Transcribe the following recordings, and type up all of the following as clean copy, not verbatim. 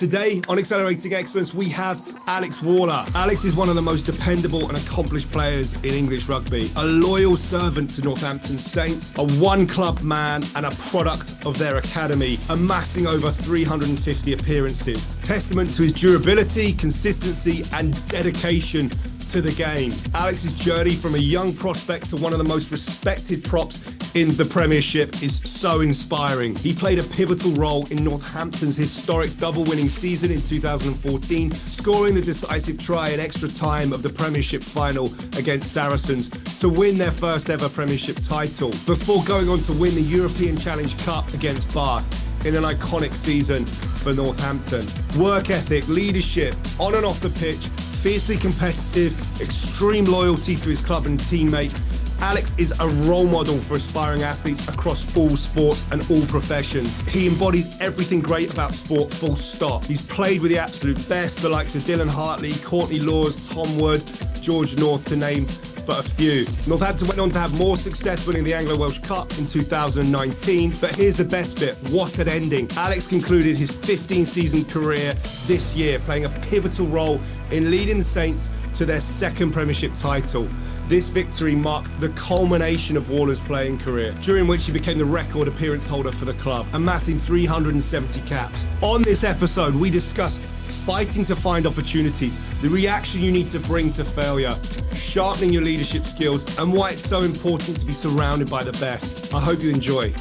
Today on Accelerating Excellence, we have Alex Waller. Alex is one of the most dependable and accomplished players in English rugby, a loyal servant to Northampton Saints, a one-club man and a product of their academy, amassing over 350 appearances. Testament to his durability, consistency and dedication to the game. Alex's journey from a young prospect to one of the most respected props in the Premiership is so inspiring. He played a pivotal role in Northampton's historic double-winning season in 2014, scoring the decisive try in extra time of the Premiership final against Saracens to win their first ever Premiership title, before going on to win the European Challenge Cup against Bath in an iconic season for Northampton. Work ethic, leadership, on and off the pitch, fiercely competitive, extreme loyalty to his club and teammates. Alex is a role model for aspiring athletes across all sports and all professions. He embodies everything great about sport, full stop. He's played with the absolute best, the likes of Dylan Hartley, Courtney Laws, Tom Wood, George North, to name but a few. Northampton went on to have more success winning the Anglo-Welsh Cup in 2019, but here's the best bit: what an ending. Alex concluded his 15-season career this year, playing a pivotal role in leading the Saints to their second Premiership title. This victory marked the culmination of Waller's playing career, during which he became the record appearance holder for the club, amassing 370 caps. On this episode, we discuss fighting to find opportunities, the reaction you need to bring to failure, sharpening your leadership skills, and why it's so important to be surrounded by the best. I hope you enjoy.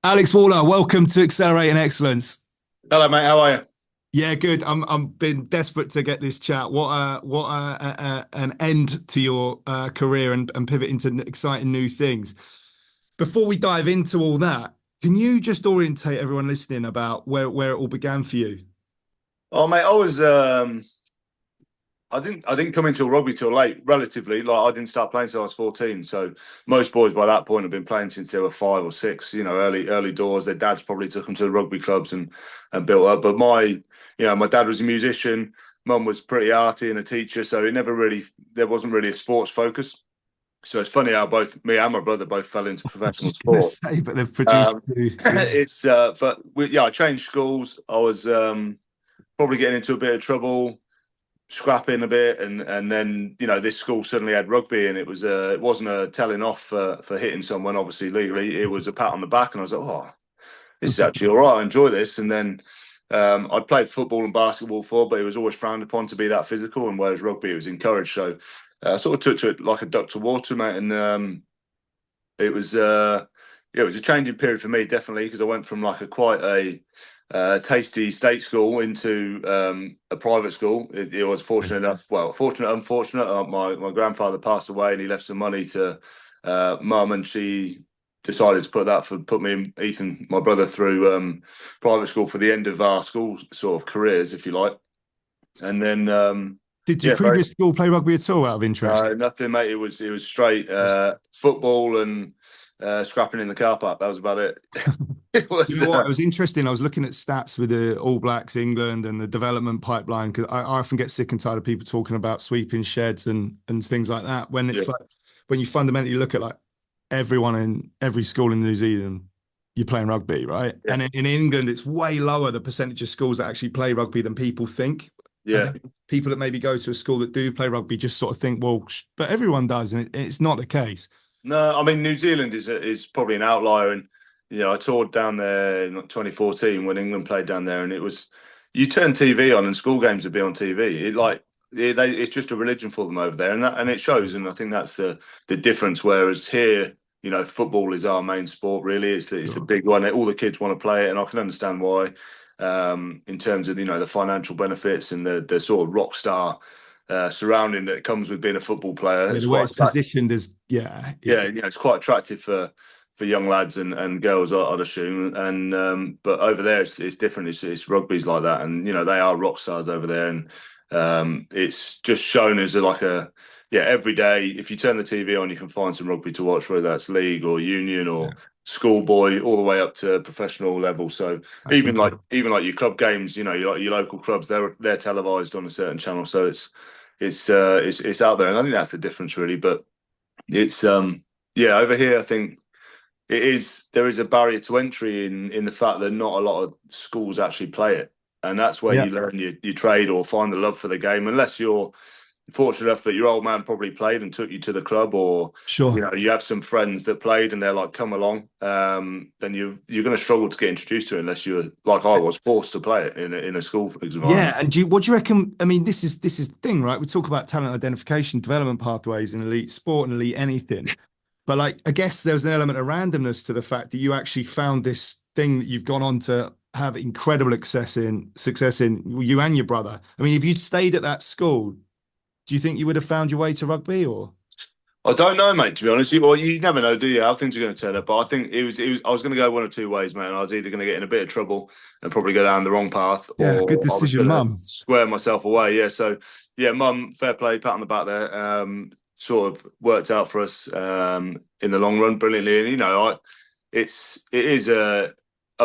Alex Waller, welcome to Accelerating Excellence. Hello, mate. How are you? Yeah, good. I'm been desperate to get this chat. What an end to your career and pivot into exciting new things. Before we dive into all that, can you just orientate everyone listening about where it all began for you? Oh, mate, I was I didn't come into rugby till late, relatively. Like, I didn't start playing till I was 14. So most boys by that point have been playing since they were 5 or 6. You know, early doors. Their dads probably took them to the rugby clubs and built up. But my dad was a musician. Mum was pretty arty and a teacher. So there wasn't really a sports focus. So it's funny how both me and my brother both fell into professional sport. But they've produced. I changed schools. I was probably getting into a bit of trouble, scrapping a bit, and then this school suddenly had rugby, and it wasn't a telling off for hitting someone, obviously legally. It was a pat on the back, and I was like, oh, this is actually all right. I enjoy this. And then I'd played football and basketball before, but it was always frowned upon to be that physical, and whereas rugby it was encouraged. So I sort of took to it like a duck to water, mate, and it was a changing period for me, definitely, because I went from like quite a tasty state school into a private school. It was fortunate, unfortunate. My grandfather passed away, and he left some money to mum, and she decided to put me and Ethan, my brother, through private school for the end of our school sort of careers, if you like. And then did your previous school play rugby at all, out of interest? Nothing, mate. It was straight football and scrapping in the car park. That was about it. It was interesting. I was looking at stats with the All Blacks England and the development pipeline, because I often get sick and tired of people talking about sweeping sheds and things like that, when it's like, when you fundamentally look at like everyone in every school in New Zealand, you're playing rugby, right? Yeah. And in England, it's way lower, the percentage of schools that actually play rugby, than people think. Yeah. People that maybe go to a school that do play rugby just sort of think, well, but everyone does, and it's not the case. No, I mean, New Zealand is probably an outlier, and I toured down there in 2014 when England played down there, and it was, you turn TV on and school games would be on TV. It's just a religion for them over there, and it shows. And I think that's the difference. Whereas here, football is our main sport. Really, it's the big one. All the kids want to play it, and I can understand why. In terms of the financial benefits and the sort of rock star surrounding that comes with being a football player. The way it's positioned is it's quite attractive for young lads and girls, I'd assume. And but over there it's different. It's rugby's like that, and they are rock stars over there, and it's just shown as every day. If you turn the TV on, you can find some rugby to watch, whether that's league or union or schoolboy, all the way up to professional level. So even like your club games, your local clubs, they're televised on a certain channel. So it's out there, and I think that's the difference, really. But it's over here, I think There is a barrier to entry in the fact that not a lot of schools actually play it, and that's where Yeah, you learn your trade or find the love for the game. Unless you're fortunate enough that your old man probably played and took you to the club, or sure. you have some friends that played and they're like, come along, then you're going to struggle to get introduced to it unless you're like I was forced to play it in a school environment. Yeah, and what do you reckon? I mean, this is the thing, right? We talk about talent identification, development pathways in elite sport and elite anything, but like I guess there's an element of randomness to the fact that you actually found this thing that you've gone on to have incredible success in you and your brother. I mean, if you'd stayed at that school, do you think you would have found your way to rugby or? I don't know, mate. To be honest, well, you never know, do you? How things are going to turn up. But I think it was. I was going to go one of two ways, mate. And I was either going to get in a bit of trouble and probably go down the wrong path, Yeah, good or I was decision, going to mum. square myself away. Yeah. So, yeah, mum, fair play, pat on the back there. Sort of worked out for us in the long run brilliantly. And it is a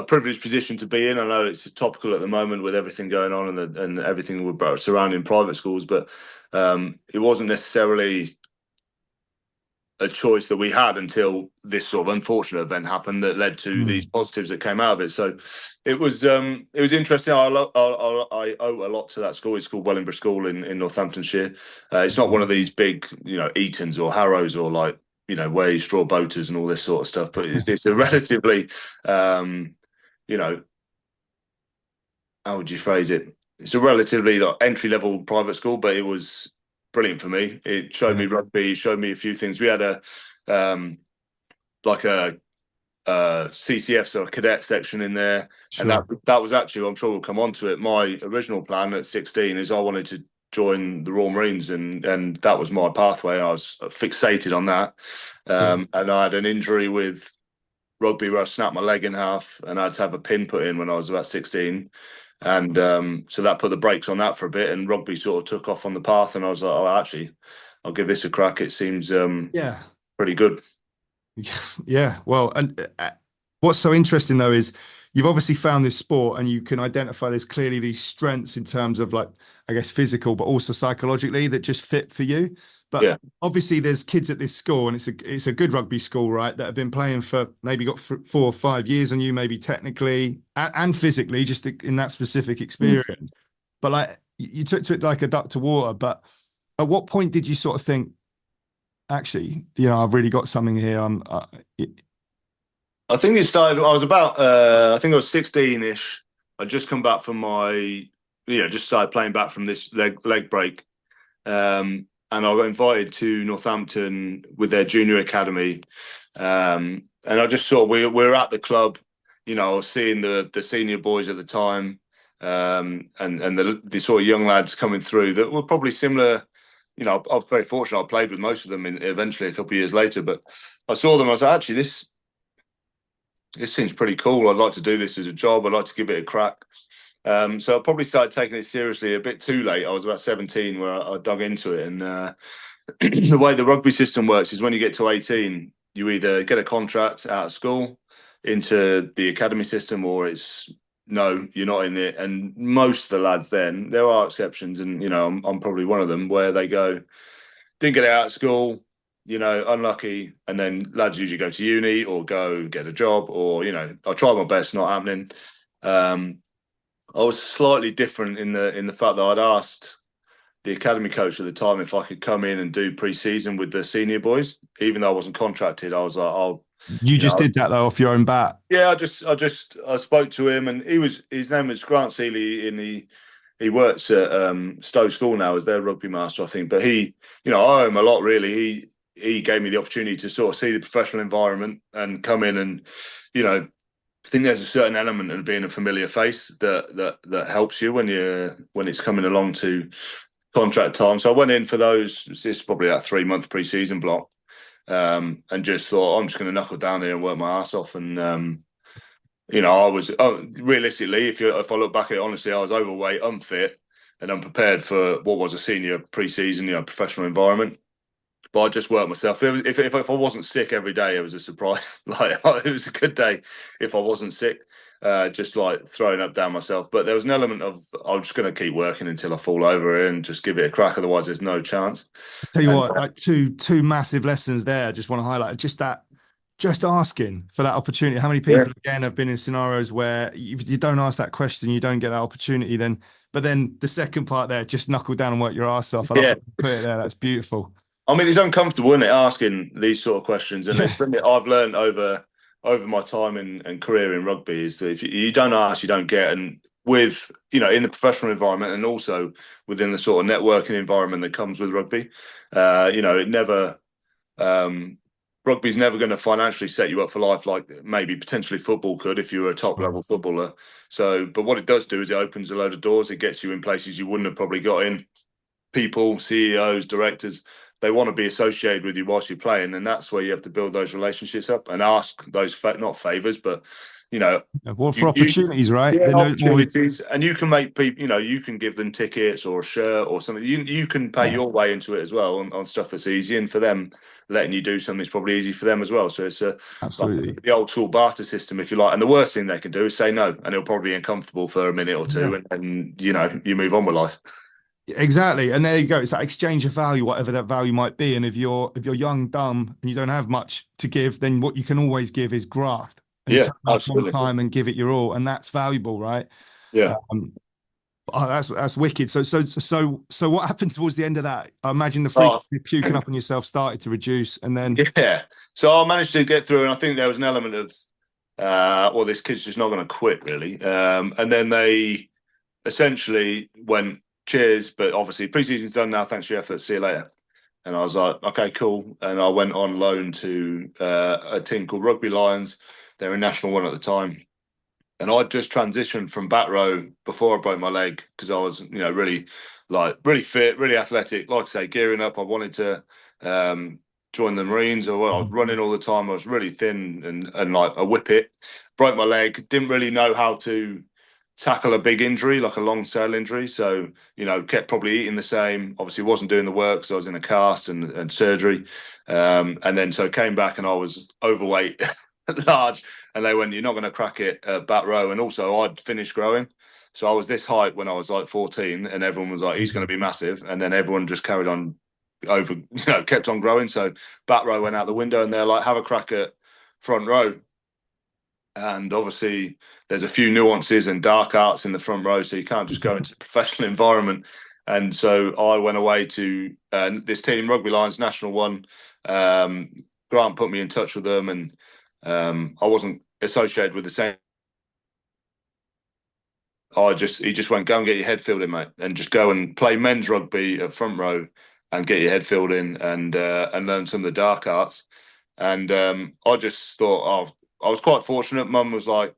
privileged position to be in. I know it's topical at the moment with everything going on and everything surrounding private schools, but it wasn't necessarily a choice that we had until this sort of unfortunate event happened that led to these Mm. positives that came out of it. So it was interesting. I owe a lot to that school. It's called Wellingborough School in Northamptonshire. It's not one of these big, Etons or Harrows or like, where you straw boaters and all this sort of stuff. But it's a relatively, you know, how would you phrase it? It's a relatively like, entry level private school, but it was brilliant for me. It showed Yeah, me rugby, showed me a few things. We had um, like a CCF, so a cadet section in there, and that sure. that was actually, I'm sure we'll come on to it. My original plan at 16 is I wanted to join the Royal Marines, and that was my pathway. I was fixated on that, Cool. and I had an injury with rugby where I snapped my leg in half, and I had to have a pin put in when I was about 16. And so that put the brakes on that for a bit, and rugby sort of took off on the path. And I was like, oh, actually, I'll give this a crack. It seems Yeah. pretty good. Yeah. Well, and what's so interesting though is you've obviously found this sport and you can identify there's clearly these strengths in terms of like, I guess, physical, but also psychologically that just fit for you. But Yeah, obviously there's kids at this school and it's a good rugby school, right? That have been playing for maybe got 4 or 5 years on you, maybe technically and physically, just in that specific experience. But like you took to it like a duck to water. But at what point did you sort of think, actually, I've really got something here. I think it started. I was about, I think I was 16-ish. I just come back from just started playing back from this leg break, and I got invited to Northampton with their junior academy, and I just saw we were at the club. I was seeing the senior boys at the time, and the sort of young lads coming through that were probably similar. I was very fortunate. I played with most of them eventually a couple of years later, but I saw them. I was like, actually, this seems pretty cool. I'd like to do this as a job. I'd like to give it a crack. So I probably started taking it seriously a bit too late. I was about 17 where I dug into it. And the way the rugby system works is when you get to 18, you either get a contract out of school into the academy system, or it's no, you're not in it. And most of the lads then, there are exceptions, and I'm probably one of them, where they go, didn't get it out of school, unlucky. And then lads usually go to uni or go get a job, or, I tried my best, not happening. I was slightly different in the fact that I'd asked the academy coach at the time if I could come in and do pre-season with the senior boys, even though I wasn't contracted. I was like, You you just know, did that though off your own bat. yeah, I spoke to him, and his name was Grant Seeley, and he works at Stowe School now as their rugby master, I think. But I owe him a lot, really. He gave me the opportunity to sort of see the professional environment and come in, and I think there's a certain element of being a familiar face that helps you when it's coming along to contract time. So I went in for those. This is probably that 3-month pre-season block, and just thought I'm just going to knuckle down here and work my ass off. And I was realistically, if I look back at it honestly, I was overweight, unfit, and unprepared for what was a senior pre-season, professional environment. But I just worked myself. If I wasn't sick every day, it was a surprise. Like it was a good day if I wasn't sick. Just like throwing up down myself. But there was an element of I'm just going to keep working until I fall over and just give it a crack. Otherwise, there's no chance. Tell you And what, like two massive lessons there. I just want to highlight just that. just asking for that opportunity. How many Yeah. people again have been in scenarios where you don't ask that question, you don't get that opportunity, but then the second part there, just knuckle down and work your ass off. I love Yeah. that you put it there. That's beautiful. I mean, it's uncomfortable, isn't it, asking these sort of questions? And Yeah. it's something I've learned over my time and career in rugby is that if you don't ask, you don't get. And with, in the professional environment and also within the sort of networking environment that comes with rugby, it never, rugby's never going to financially set you up for life like maybe potentially football could if you were a top level footballer. So, but what it does do is it opens a load of doors. It gets you in places you wouldn't have probably got in. People, CEOs, directors, they want to be associated with you whilst you're playing, and that's where you have to build those relationships up and ask those not favors, but Well, for opportunities, right? yeah, They know more. opportunities, and you can make people, you can give them tickets or a shirt or something. You can pay your way into it as well on stuff that's easy, and for them, letting you do something is probably easy for them as well. So it's Absolutely like the old school barter system, if you like. And the worst thing they can do is say no, and it'll probably be uncomfortable for a minute or two, and you move on with life. Exactly, and there you go. It's that exchange of value, whatever that value might be. And if you're young, dumb, and you don't have much to give, then what you can always give is graft. And you Yeah, turn up on absolutely. time and give it your all, and that's valuable, right? Yeah. That's wicked. So what happened towards the end of that? I imagine the Oh, frequency of puking up on yourself started to reduce, and then yeah. So I managed to get through, and I think there was an element of, well, this kid's just not going to quit, really. And then they essentially went, cheers, but obviously pre-season's done now. Thanks for your efforts. See you later. And I was like, okay, cool. And I went on loan to a team called Rugby Lions. They were in National One at the time. And I just transitioned from back row before I broke my leg because I was, really fit, really athletic. Like I say, gearing up. I wanted to join the Marines. I was running all the time. I was really thin and like a whippet. Broke my leg. Didn't really know how to tackle a big injury, like a long sail injury. So, kept probably eating the same. Obviously, wasn't doing the work. So I was in a cast and surgery. And then so came back and I was overweight, large. And they went, you're not going to crack it at back row. And also, I'd finished growing. So I was this height when I was like 14, and everyone was like, he's going to be massive. And then everyone just carried on kept on growing. So back row went out the window, and they're like, have a crack at front row. And obviously, there's a few nuances and dark arts in the front row. So you can't just go into the professional environment. And so I went away to this team, Rugby Lions, National One. Grant put me in touch with them, and I wasn't associated with the same. He just went, go and get your head filled in, mate, and just go and play men's rugby at front row and get your head filled in and learn some of the dark arts. And I just thought, I was quite fortunate. Mum was like,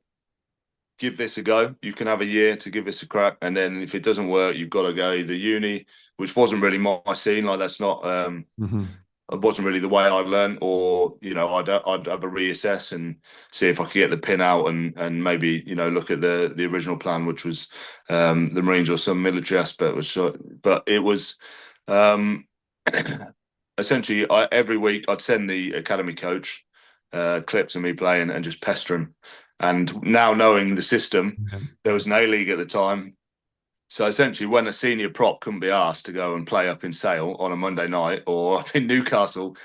give this a go. You can have a year to give this a crack, and then if it doesn't work, you've got to go either uni, which wasn't really my scene. Like that's not. It wasn't really the way I learned, or I'd have a reassess and see if I could get the pin out and maybe look at the original plan, which was the Marines or some military aspect. But it was essentially every week I'd send the academy coach clips of me playing and just pester him. And now knowing the system, there was an A-League at the time. So essentially, when a senior prop couldn't be asked to go and play up in Sale on a Monday night or up in Newcastle,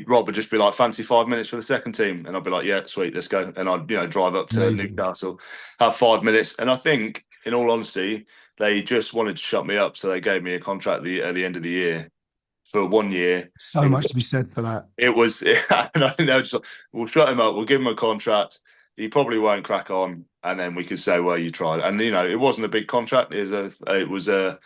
Rob would just be like, fancy 5 minutes for the second team. And I'd be like, yeah, sweet, let's go. And I'd, drive up to Newcastle, have 5 minutes. And I think, in all honesty, they just wanted to shut me up. So they gave me a contract at the end of the year for 1 year. So much to be said for that. It was, and I think they were just like, we'll shut him up, we'll give him a contract. He probably won't crack on, and then we could say, "Well, you tried." And it wasn't a big contract. It was a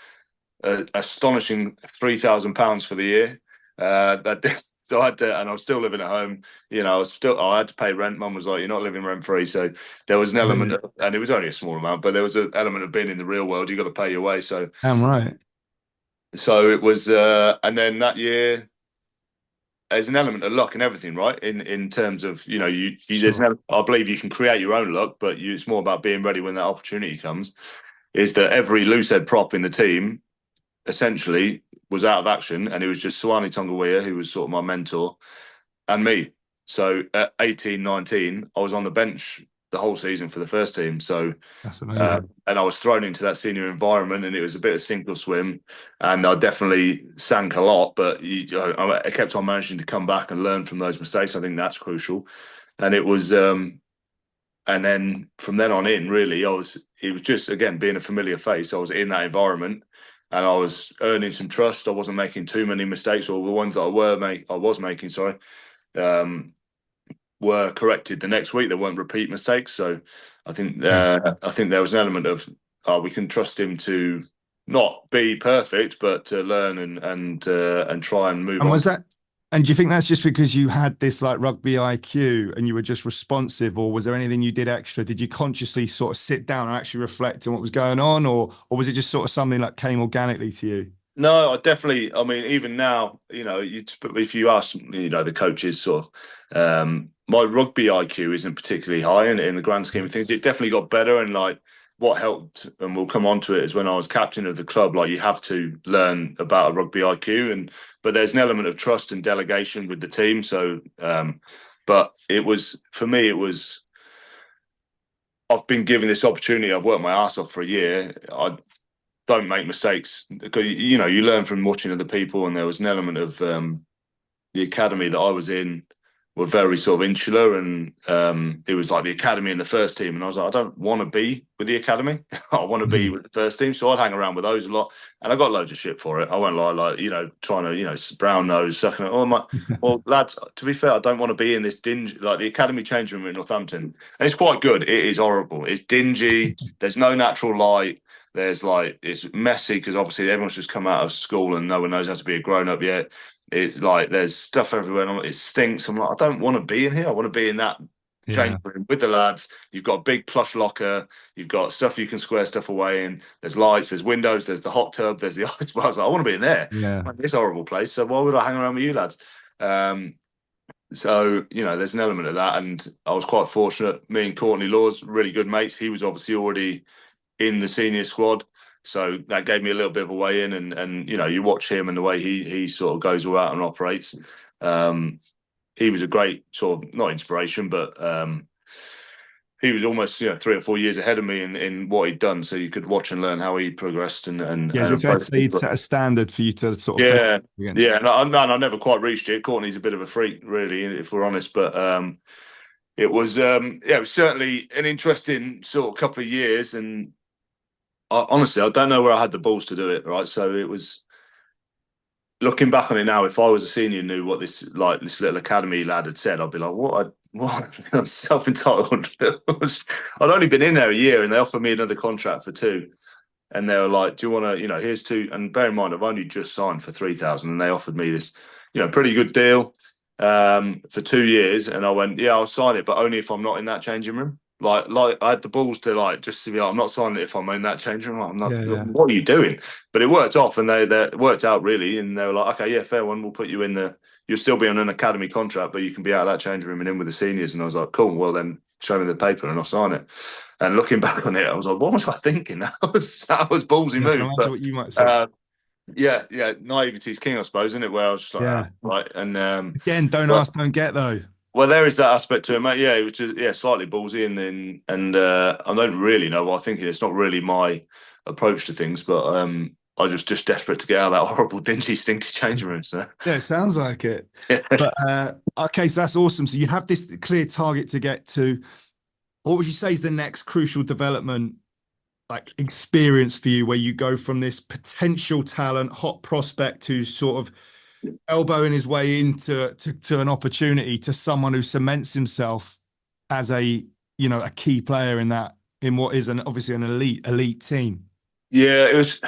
astonishing £3,000 for the year. So I had to, and I was still living at home. I had to pay rent. Mum was like, "You're not living rent free." So there was an element, and it was only a small amount, but there was an element of being in the real world. You got to pay your way. So I'm right. So it was, and then that year. There's an element of luck and everything, right? In terms of there's I believe you can create your own luck, but it's more about being ready when that opportunity comes. Is that every loosehead prop in the team essentially was out of action, and it was just Suwani Tongawiya, who was sort of my mentor, and me. So at 18, 19, I was on the bench the whole season for the first team. So that's amazing. And I was thrown into that senior environment, and it was a bit of sink or swim. And I definitely sank a lot, but I kept on managing to come back and learn from those mistakes. I think that's crucial. and it was and then from then on in, really, it was just, again, being a familiar face. I was in that environment and I was earning some trust. I wasn't making too many mistakes, or the ones that I was making, sorry, were corrected the next week. There weren't repeat mistakes. So I think there was an element of, we can trust him to not be perfect, but to learn and try and move And on. was that? And do you think that's just because you had this like rugby IQ and you were just responsive, or was there anything you did extra? Did you consciously sort of sit down and actually reflect on what was going on, or was it just sort of something that came organically to you? No, I definitely. I mean, even now, if you ask, the coaches, sort of, my rugby IQ isn't particularly high in the grand scheme of things. It definitely got better, and like what helped, and we'll come on to it, is when I was captain of the club. Like, you have to learn about a rugby IQ, but there's an element of trust and delegation with the team. So, but it was, for me, it was. I've been given this opportunity. I've worked my ass off for a year. I don't make mistakes, because you learn from watching other people, and there was an element of the academy that I was in were very sort of insular, and it was like the academy and the first team, and I was like, I don't want to be with the academy. I want to be with the first team. So I'd hang around with those a lot, and I got loads of shit for it. I won't lie, like, trying to brown nose sucking it. Well, lads, to be fair, I don't want to be in this dingy, like the academy changing room in Northampton, and it's quite good. It is horrible. It's dingy. There's no natural light. There's like, it's messy because obviously everyone's just come out of school and no one knows how to be a grown up yet. It's like there's stuff everywhere. And it stinks. I'm like, I don't want to be in here. I want to be in that change room with the lads. You've got a big plush locker. You've got stuff you can square stuff away in. There's lights. There's windows. There's the hot tub. There's the ice. I was like, I want to be in there. Yeah. Like, this horrible place. So why would I hang around with you lads? So, there's an element of that. And I was quite fortunate. Me and Courtney Laws, really good mates. He was obviously already in the senior squad. So that gave me a little bit of a way in, and you watch him and the way he sort of goes out and operates. He was a great sort of, not inspiration, but he was almost 3 or 4 years ahead of me in what he'd done. So you could watch and learn how he progressed Is it fair to say he set a standard for you to sort of against? Yeah, no, I never quite reached it. Courtney's a bit of a freak, really, if we're honest, but it was it was certainly an interesting sort of couple of years, and honestly, I don't know where I had the balls to do it. Right, so it was, looking back on it now, if I was a senior, knew what this little academy lad had said, I'd be like, what? I'm self-entitled. I'd only been in there a year, and they offered me another contract for 2, and they were like, "Do you want to? Here's 2." And bear in mind, I've only just signed for 3,000, and they offered me this, pretty good deal for 2 years, and I went, "Yeah, I'll sign it, but only if I'm not in that changing room." Like I had the balls to just to be like, I'm not signing it if I'm in that changing room. I'm not. Yeah. What are you doing? But it worked off, and they worked out really, and they were like, "Okay, yeah, fair one. We'll put you in the. You'll still be on an academy contract, but you can be out of that changing room and in with the seniors." And I was like, "Cool. Well, then show me the paper and I'll sign it." And looking back on it, I was like, "What was I thinking?" That was ballsy move. Imagine But what you might say. yeah, naivety is king, I suppose, isn't it? Where I was just like, right, and Again, don't ask, don't get though. well, there is that aspect to it, mate. Yeah, it was just slightly ballsy, and I don't really know what I'm thinking. It's not really my approach to things, but I was just desperate to get out of that horrible, dingy, stinky changing room. So Yeah, it sounds like it. But okay, so that's awesome. So you have this clear target to get to. What would you say is the next crucial development, like experience for you, where you go from this potential talent, hot prospect who's sort of elbowing his way into to an opportunity, to someone who cements himself as a key player in what is obviously an elite team? yeah, it was.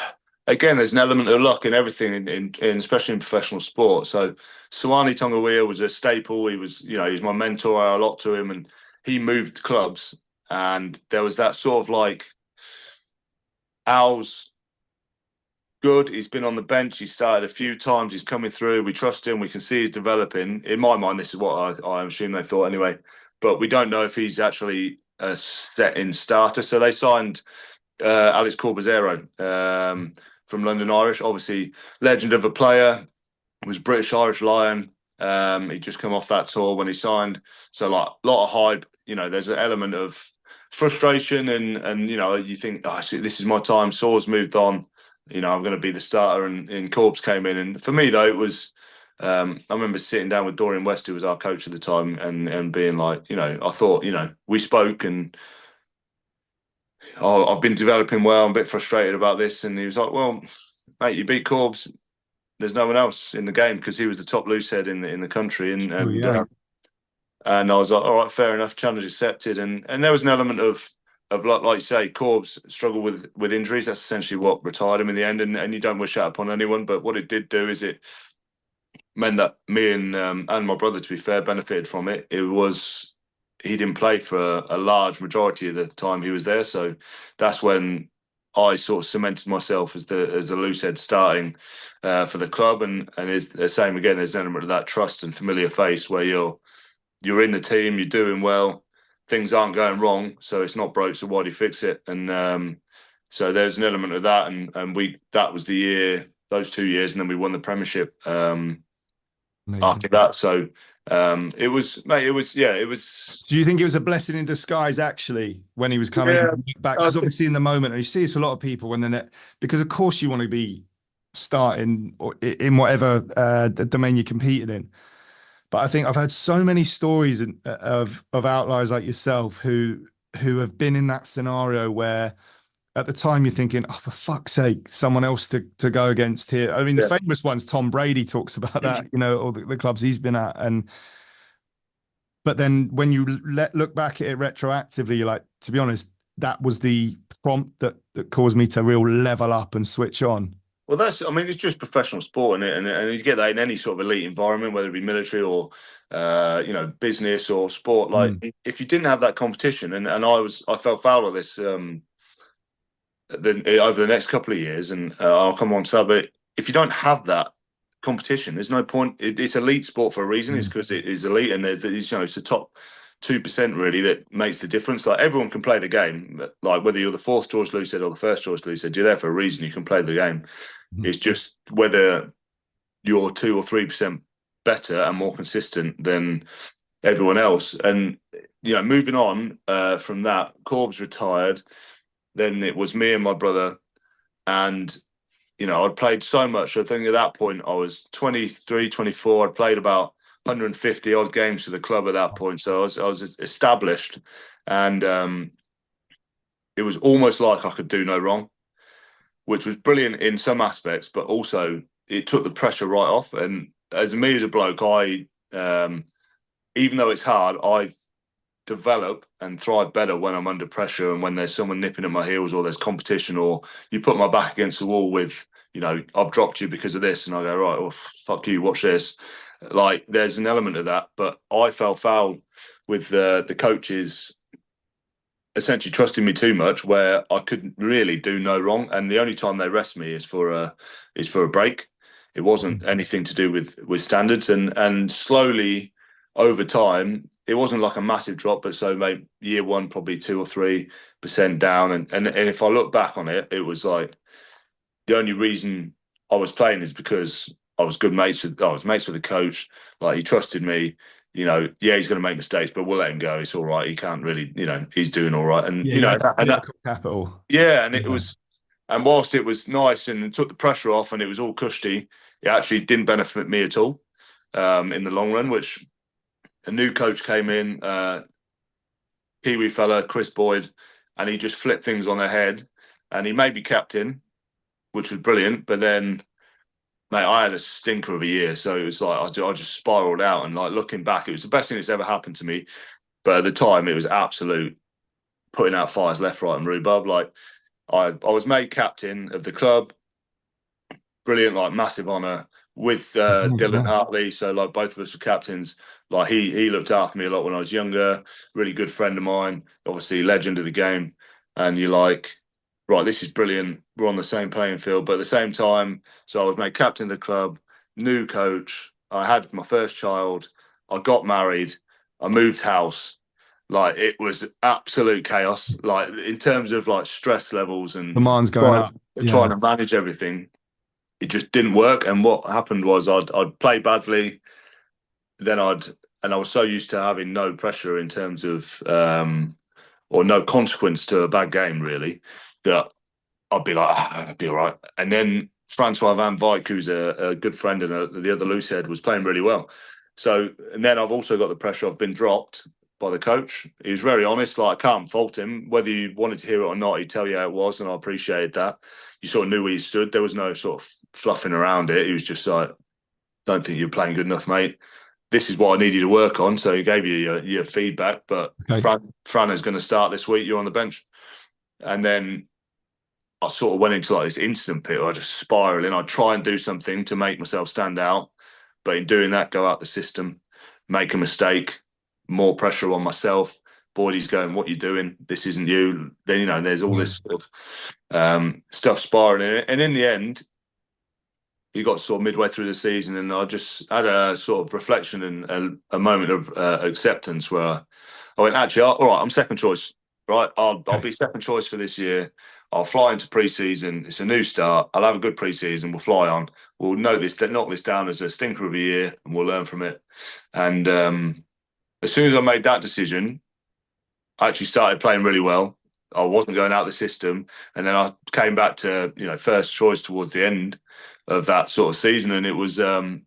Again, there's an element of luck in everything, in especially in professional sport. So Sawani Tongawiya was a staple. He was, he's my mentor. I owe a lot to him, and he moved clubs, and there was that sort of like, Al's good. He's been on the bench. He's started a few times. He's coming through. We trust him. We can see he's developing. In my mind, this is what I assume they thought anyway. But we don't know if he's actually a set-in starter. So they signed Alex Corbizero from London Irish. Obviously, legend of a player. Was British Irish Lion. He'd just come off that tour when he signed. So like a lot of hype. There's an element of frustration, and you think, oh, this is my time. Saw's moved on. I'm going to be the starter, and Corbs came in. And for me, though, it was I remember sitting down with Dorian West, who was our coach at the time, and being like, I thought, we spoke, and I've been developing well. I'm a bit frustrated about this, and he was like, well, mate, you beat Corbs. There's no one else in the game, because he was the top loose head in the country, Oh, yeah. and I was like, all right, fair enough, challenge accepted. And there was an element of like you say, Corbs struggled with injuries. That's essentially what retired him in the end, and you don't wish that upon anyone. But what it did do is it meant that me and my brother, to be fair, benefited from it. It was he didn't play for a large majority of the time he was there, so that's when I sort of cemented myself as the loose head starting for the club, and is the same again. There's an element of that trust and familiar face where you're in the team, you're doing well, things aren't going wrong, so it's not broke. So why do you fix it? And so there's an element of that, and that was the year, those 2 years, and then we won the Premiership after that. So it was, mate. It was. Do you think it was a blessing in disguise, actually, when he was coming back? Because obviously, in the moment, and you see this for a lot of people when they're because of course you want to be starting or in whatever domain you're competing in. But I think I've heard so many stories of outliers like yourself who have been in that scenario where at the time you're thinking, oh, for fuck's sake, someone else to go against here. I mean, the famous ones, Tom Brady talks about that, all the clubs he's been at. But then when you look back at it retroactively, you're like, to be honest, that was the prompt that caused me to real level up and switch on. Well, it's just professional sport, and you get that in any sort of elite environment, whether it be military or, business or sport. Like, if you didn't have that competition, and I fell foul of this over the next couple of years, and I'll come on to that. But if you don't have that competition, there's no point. It's elite sport for a reason. It's because it is elite, and it's the top 2% really that makes the difference. Like, everyone can play the game. Like, whether you're the fourth choice loosehead or the first choice loosehead, you're there for a reason. You can play the game. It's just whether you're 2 or 3% better and more consistent than everyone else. And moving on from that, Corbs retired. Then it was me and my brother, and I'd played so much. I think at that point I was 23, 24. I'd played about 150 odd games for the club at that point, so I was established, and it was almost like I could do no wrong, which was brilliant in some aspects, but also it took the pressure right off. And as a bloke, I even though it's hard, I develop and thrive better when I'm under pressure and when there's someone nipping at my heels, or there's competition, or you put my back against the wall with, I've dropped you because of this, and I go, right, well, fuck you, watch this. Like, there's an element of that, but I fell foul with the coaches essentially trusting me too much, where I couldn't really do no wrong, and the only time they rest me is for a break. It wasn't anything to do with standards, and slowly over time, it wasn't like a massive drop, but so maybe year one probably 2 or 3% down, and if I look back on it, it was like the only reason I was playing is because I was mates with the coach. Like, he trusted me. He's going to make mistakes, but we'll let him go. It's all right. He can't really, he's doing all right. And capital. Yeah, and it was, and whilst it was nice and it took the pressure off and it was all cushy, it actually didn't benefit me at all in the long run. Which a new coach came in, Kiwi fella, Chris Boyd, and he just flipped things on their head, and he made me captain, which was brilliant. But then, mate, I had a stinker of a year, so it was like I just spiraled out. And like, looking back, it was the best thing that's ever happened to me. But at the time, it was absolute putting out fires left, right, and rhubarb. Like, I was made captain of the club, brilliant, like massive honour with Dylan Hartley. So like, both of us were captains. Like, he looked after me a lot when I was younger. Really good friend of mine, obviously legend of the game. And you're like, right, this is brilliant. We're on the same playing field. But at the same time, so I was made captain of the club, new coach. I had my first child. I got married. I moved house. Like, it was absolute chaos. Like, in terms of like stress levels and Demand's going up. Trying to manage everything, it just didn't work. And what happened was I'd play badly. Then I was so used to having no pressure in terms of or no consequence to a bad game, really, that I'd be like, I'd be all right. And then Francois Van Wyk, who's a good friend and the other loosehead, was playing really well. So, and then I've also got the pressure. I've been dropped by the coach. He was very honest. Like, I can't fault him. Whether you wanted to hear it or not, he'd tell you how it was, and I appreciated that. You sort of knew where he stood. There was no sort of fluffing around it. He was just like, "Don't think you're playing good enough, mate. This is what I need you to work on." So he gave you your feedback. But Okay. Fran is going to start this week. You're on the bench. And then I sort of went into like this instant pit where I just spiraling. I'd try and do something to make myself stand out. But in doing that, go out the system, make a mistake, more pressure on myself. Boydie's going, "What are you doing? This isn't you." Then, you know, there's all this sort of stuff spiraling. And in the end, you got sort of midway through the season, and I just had a sort of reflection and a moment of acceptance where I went, actually, all right, I'm second choice, right? I'll be second choice for this year. I'll fly into pre-season. It's a new start. I'll have a good pre-season. We'll fly on. We'll knock this down as a stinker of a year, and we'll learn from it. And as soon as I made that decision, I actually started playing really well. I wasn't going out of the system, and then I came back to first choice towards the end of that sort of season, and it was and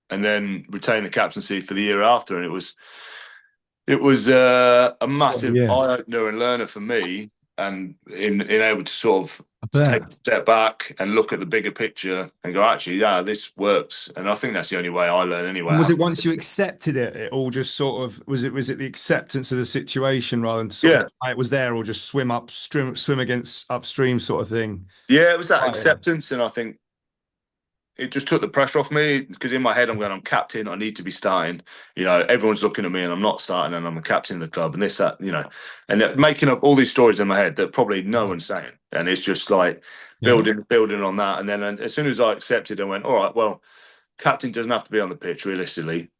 then retain the captaincy for the year after, and it was a massive eye opener and learner for me, and in able to sort of take a step back and look at the bigger picture and go, actually, yeah, this works. And I think that's the only way I learn anyway. And was it once you accepted it, it all just sort of was it the acceptance of the situation rather than sort of it was there, or just swim against upstream sort of thing? Yeah, it was that acceptance, and I think it just took the pressure off me, because in my head I'm going, I'm captain, I need to be starting. Everyone's looking at me and I'm not starting, and I'm the captain of the club, and this, that, and making up all these stories in my head that probably no one's saying. And it's just like building on that. And then as soon as I accepted, I went, all right, well, captain doesn't have to be on the pitch realistically.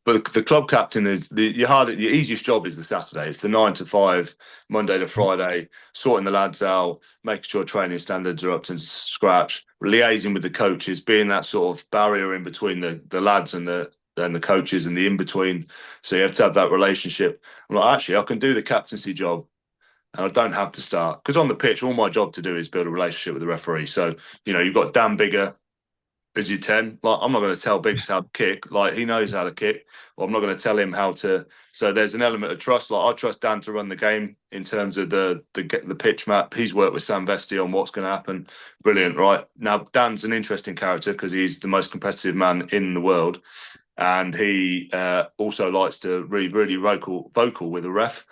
But the club captain is the easiest job is the Saturday. It's the 9 to 5, Monday to Friday, sorting the lads out, making sure training standards are up to scratch, liaising with the coaches, being that sort of barrier in between the lads and the coaches and the in between. So you have to have that relationship. I'm like, actually, I can do the captaincy job, and I don't have to start, because on the pitch, all my job to do is build a relationship with the referee. So you've got Dan Bigger as your 10. Like, I'm not going to tell Biggs how to kick. Like, he knows how to kick. Or I'm not going to tell him how to. So there's an element of trust. Like, I trust Dan to run the game in terms of the pitch map. He's worked with Sam Vesti on what's going to happen. Brilliant, right? Now, Dan's an interesting character because he's the most competitive man in the world. And he also likes to really, really vocal with the ref,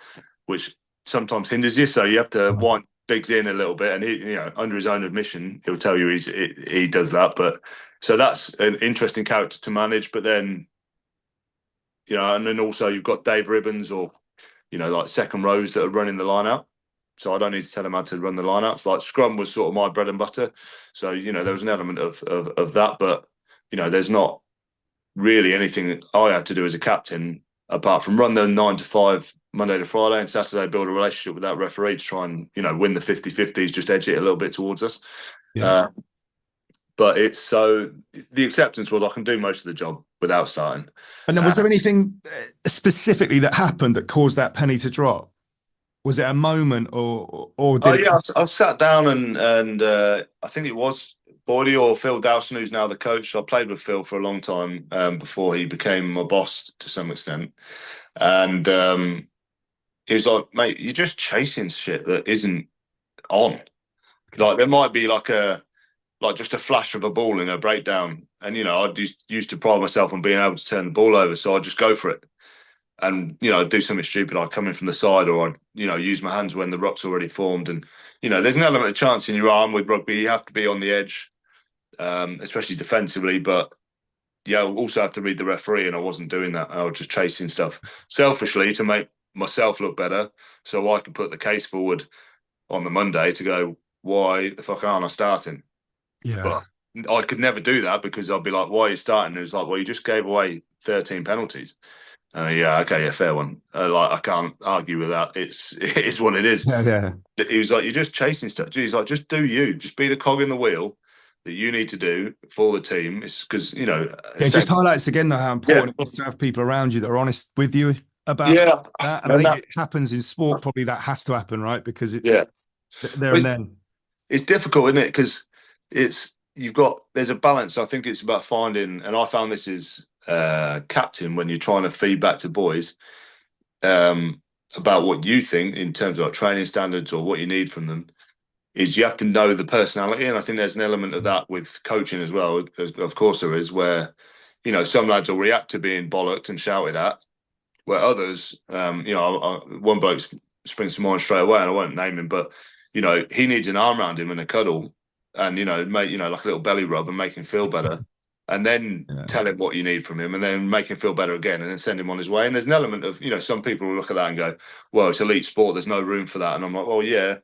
which sometimes hinders you. So you have to wind Biggs in a little bit. And he, under his own admission, he'll tell you he does that. But so that's an interesting character to manage. But then, and then also you've got Dave Ribbons or, like second rows that are running the line out. So I don't need to tell them how to run the line outs. Like, scrum was sort of my bread and butter. So, there was an element of that. But, there's not really anything that I had to do as a captain apart from run the 9 to 5 Monday to Friday, and Saturday build a relationship with that referee to try and, win the 50-50s, just edge it a little bit towards us. Yeah. But it's so the acceptance was I can do most of the job without starting. And then was there anything specifically that happened that caused that penny to drop? Was it a moment or did I sat down and I think it was Boydie or Phil Dowson, who's now the coach. I played with Phil for a long time before he became my boss to some extent. And he was like, mate, you're just chasing shit that isn't on. Like, there might be just a flash of a ball in a breakdown. And, I used to pride myself on being able to turn the ball over. So I'd just go for it. And, I'd do something stupid. I'd come in from the side, or I'd, use my hands when the rock's already formed. And, there's an element of chance in your arm with rugby. You have to be on the edge, especially defensively. But, I also have to read the referee. And I wasn't doing that. I was just chasing stuff selfishly to make myself look better, so I could put the case forward on the Monday to go, why the fuck aren't I starting? Yeah. But I could never do that, because I'd be like, why are you starting? And it was like, well, you just gave away 13 penalties. Fair one. I can't argue with that. It is what it is. Yeah. He was like, you're just chasing stuff. He's like, just do you. Just be the cog in the wheel that you need to do for the team. It's because, it just highlights again though how important it is to have people around you that are honest with you about that. And I think it happens in sport. Probably that has to happen, right? Because it's there and then. It's difficult, isn't it? Because there's a balance. I think it's about finding, and I found this is captain when you're trying to feed back to boys about what you think in terms of like training standards or what you need from them, is you have to know the personality. And I think there's an element of that with coaching as well. Of course there is, where, some lads will react to being bollocked and shouted at, where others, one bloke springs to mind straight away, and I won't name him, but, he needs an arm around him and a cuddle and, make, like a little belly rub and make him feel better. And then tell him what you need from him, and then make him feel better again, and then send him on his way. And there's an element of, some people will look at that and go, well, it's elite sport, there's no room for that. And I'm like, well, yeah,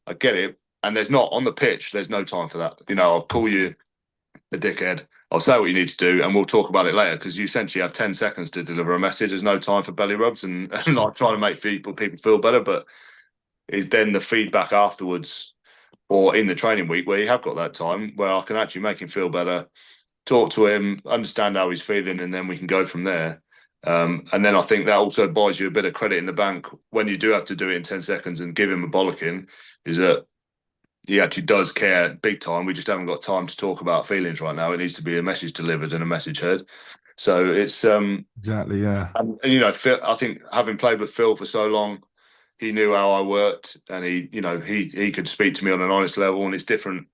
I get it. And there's not, on the pitch, there's no time for that. I'll call you a dickhead, I'll say what you need to do, and we'll talk about it later, because you essentially have 10 seconds to deliver a message. There's no time for belly rubs and like trying to make people feel better. But is then the feedback afterwards or in the training week where you have got that time where I can actually make him feel better, talk to him, understand how he's feeling, and then we can go from there. And then I think that also buys you a bit of credit in the bank when you do have to do it in 10 seconds and give him a bollocking, is that he actually does care big time. We just haven't got time to talk about feelings right now. It needs to be a message delivered and a message heard. So it's exactly, yeah. And Phil, I think having played with Phil for so long, he knew how I worked, and he could speak to me on an honest level. And it's different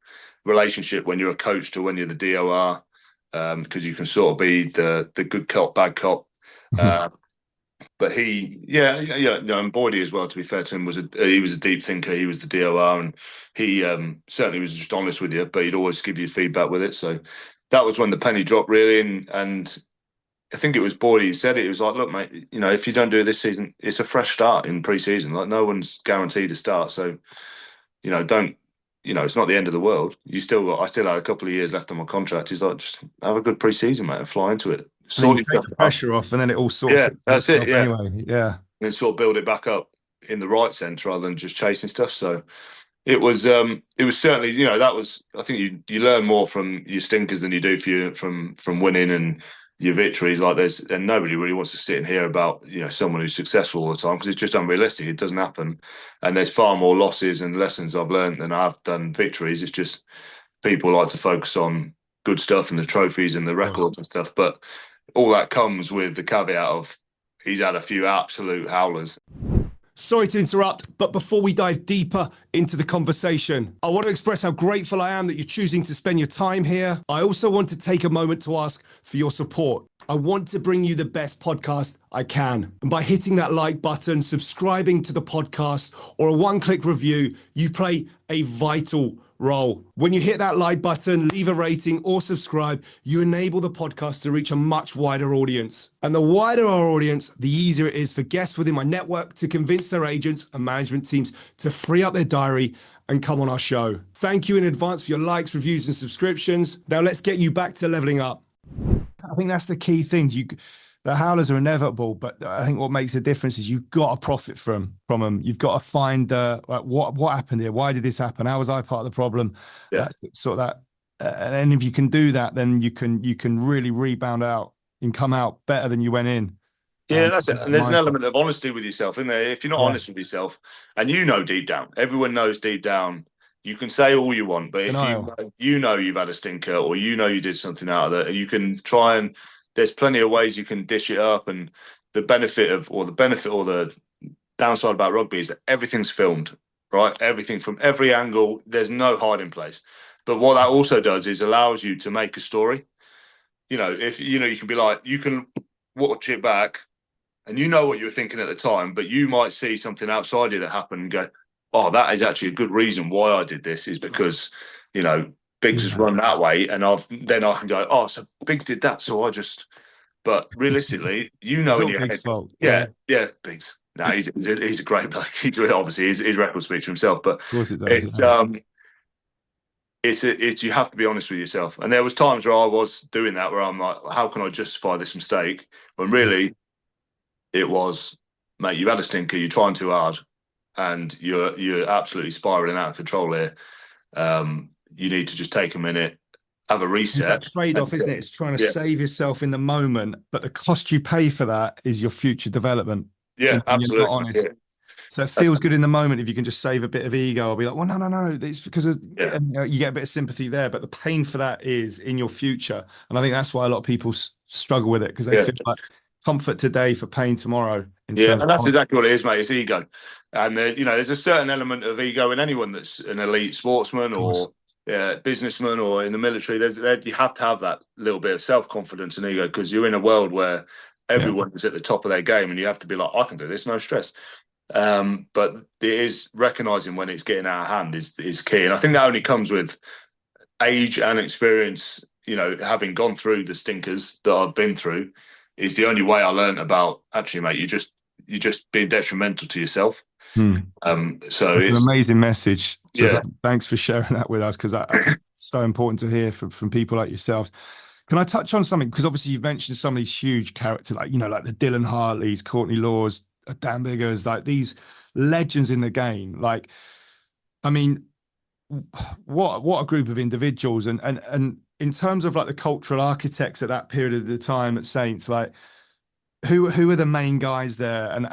relationship when you're a coach to when you're the DOR, because you can sort of be the good cop, bad cop. But and Boydie as well, to be fair to him, he was a deep thinker. He was the DOR, and he certainly was just honest with you, but he'd always give you feedback with it. So that was when the penny dropped, really. And I think it was Boydie who said it. It was like, look, mate, if you don't do it this season, it's a fresh start in pre-season. Like, no one's guaranteed a start. So, don't, it's not the end of the world. I still had a couple of years left on my contract. He's like, just have a good pre-season, mate, and fly into it. Take the pressure off, and then it all sort of that's it. Yeah. Anyway, yeah, and sort of build it back up in the right sense rather than just chasing stuff. So it was certainly, that was, I think you learn more from your stinkers than you do from winning and your victories. Like and nobody really wants to sit and hear about someone who's successful all the time, because it's just unrealistic. It doesn't happen, and there's far more losses and lessons I've learned than I've done victories. It's just people like to focus on good stuff and the trophies and the records and stuff, but all that comes with the caveat of he's had a few absolute howlers. Sorry to interrupt, but before we dive deeper into the conversation, I want to express how grateful I am that you're choosing to spend your time here. I also want to take a moment to ask for your support. I want to bring you the best podcast I can. And by hitting that like button, subscribing to the podcast, or a one-click review, you play a vital role. When you hit that like button, leave a rating or subscribe, you enable the podcast to reach a much wider audience. And the wider our audience, the easier it is for guests within my network to convince their agents and management teams to free up their diary and come on our show. Thank you in advance for your likes, reviews, and subscriptions. Now let's get you back to leveling up. I think that's the key things. The howlers are inevitable, but I think what makes a difference is you've got to profit from them. You've got to find what happened here. Why did this happen? How was I part of the problem? Yeah. And if you can do that, then you can really rebound out and come out better than you went in. Yeah, that's it. And there's an element of honesty with yourself in there. If you're not honest with yourself, and deep down, everyone knows deep down, you can say all you want, but if you've had a stinker, or you did something out of that, you can try and. There's plenty of ways you can dish it up, and the benefit or the downside about rugby is that everything's filmed, right? Everything from every angle. There's no hiding place. But what that also does is allows you to make a story. If you can be like, you can watch it back, and what you were thinking at the time, but you might see something outside you that happened and go, oh, that is actually a good reason why I did this, is because Biggs has run that way, and then I can go, oh, so Biggs did that, so I just. But realistically, in your Biggs' head, fault. yeah, Biggs. No, he's a great bloke. Obviously his record speaks for himself, but of course it does, it's you have to be honest with yourself. And there was times where I was doing that, where I'm like, how can I justify this mistake? When really, it was, mate, you've had a stinker, you're trying too hard, and you're absolutely spiraling out of control here. You need to just take a minute, have a reset. It's that trade-off, isn't it? It's trying to save yourself in the moment, but the cost you pay for that is your future development. Yeah, absolutely. You're not honest. So it feels good in the moment if you can just save a bit of ego. I'll be like, well, no, no, no. It's because of, Yeah, and, you get a bit of sympathy there, but the pain for that is in your future. And I think that's why a lot of people struggle with it because they yeah. feel like comfort today for pain tomorrow in Yeah, terms and that's of, exactly what it is, mate. It's ego, and there's a certain element of ego in anyone that's an elite sportsman or businessman or in the military. You have to have that little bit of self confidence and ego because you're in a world where yeah. everyone is at the top of their game, and you have to be like, I can do this, no stress. But it is recognizing when it's getting out of hand is key, and I think that only comes with age and experience. Having gone through the stinkers that I've been through is the only way I learned about actually, mate. You're just being detrimental to yourself. Hmm. So That's an it's amazing message. So yeah. thanks for sharing that with us because I think it's so important to hear from people like yourselves. Can I touch on something? Because obviously you've mentioned some of these huge characters, like, like the Dylan Hartleys, Courtney Laws, Dan Biggers, like these legends in the game. Like, I mean, what a group of individuals. And in terms of like the cultural architects at that period of the time at Saints, like who are the main guys there and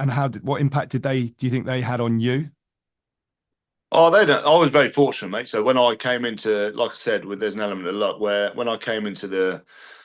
what impact do you think they had on you? Oh, they don't. I was very fortunate, mate. So when I came into, like I said, there's an element of luck where when I came into the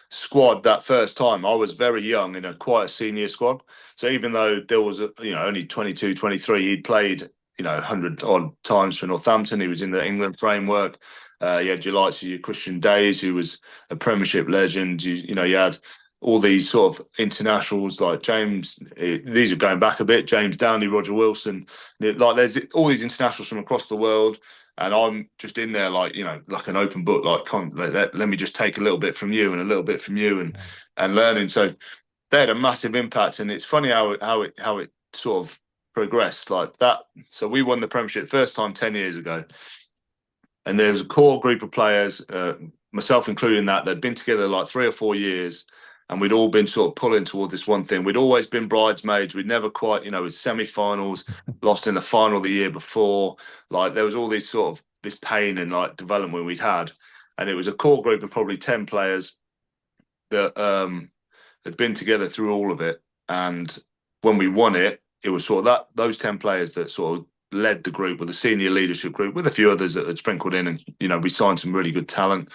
squad that first time, I was very young in quite a senior squad. So even though there was, only 22, 23, he'd played, 100 odd times for Northampton. He was in the England framework. You had your likes of your Christian Days, who was a Premiership legend. You had all these sort of internationals like James. These are going back a bit. James Downey, Roger Wilson. Like there's all these internationals from across the world, and I'm just in there like like an open book. Like let me just take a little bit from you and a little bit from you and learning. So they had a massive impact, and it's funny how it sort of progressed like that. So we won the Premiership first time 10 years ago, and there was a core group of players, myself including, that'd been together like 3 or 4 years. And we'd all been sort of pulling toward this one thing. We'd always been bridesmaids. We'd never quite, it was semi-finals, lost in the final the year before. Like there was all this sort of this pain and like development we'd had. And it was a core group of probably 10 players that had been together through all of it. And when we won it, it was sort of those 10 players that sort of led the group with a senior leadership group with a few others that had sprinkled in, and we signed some really good talent.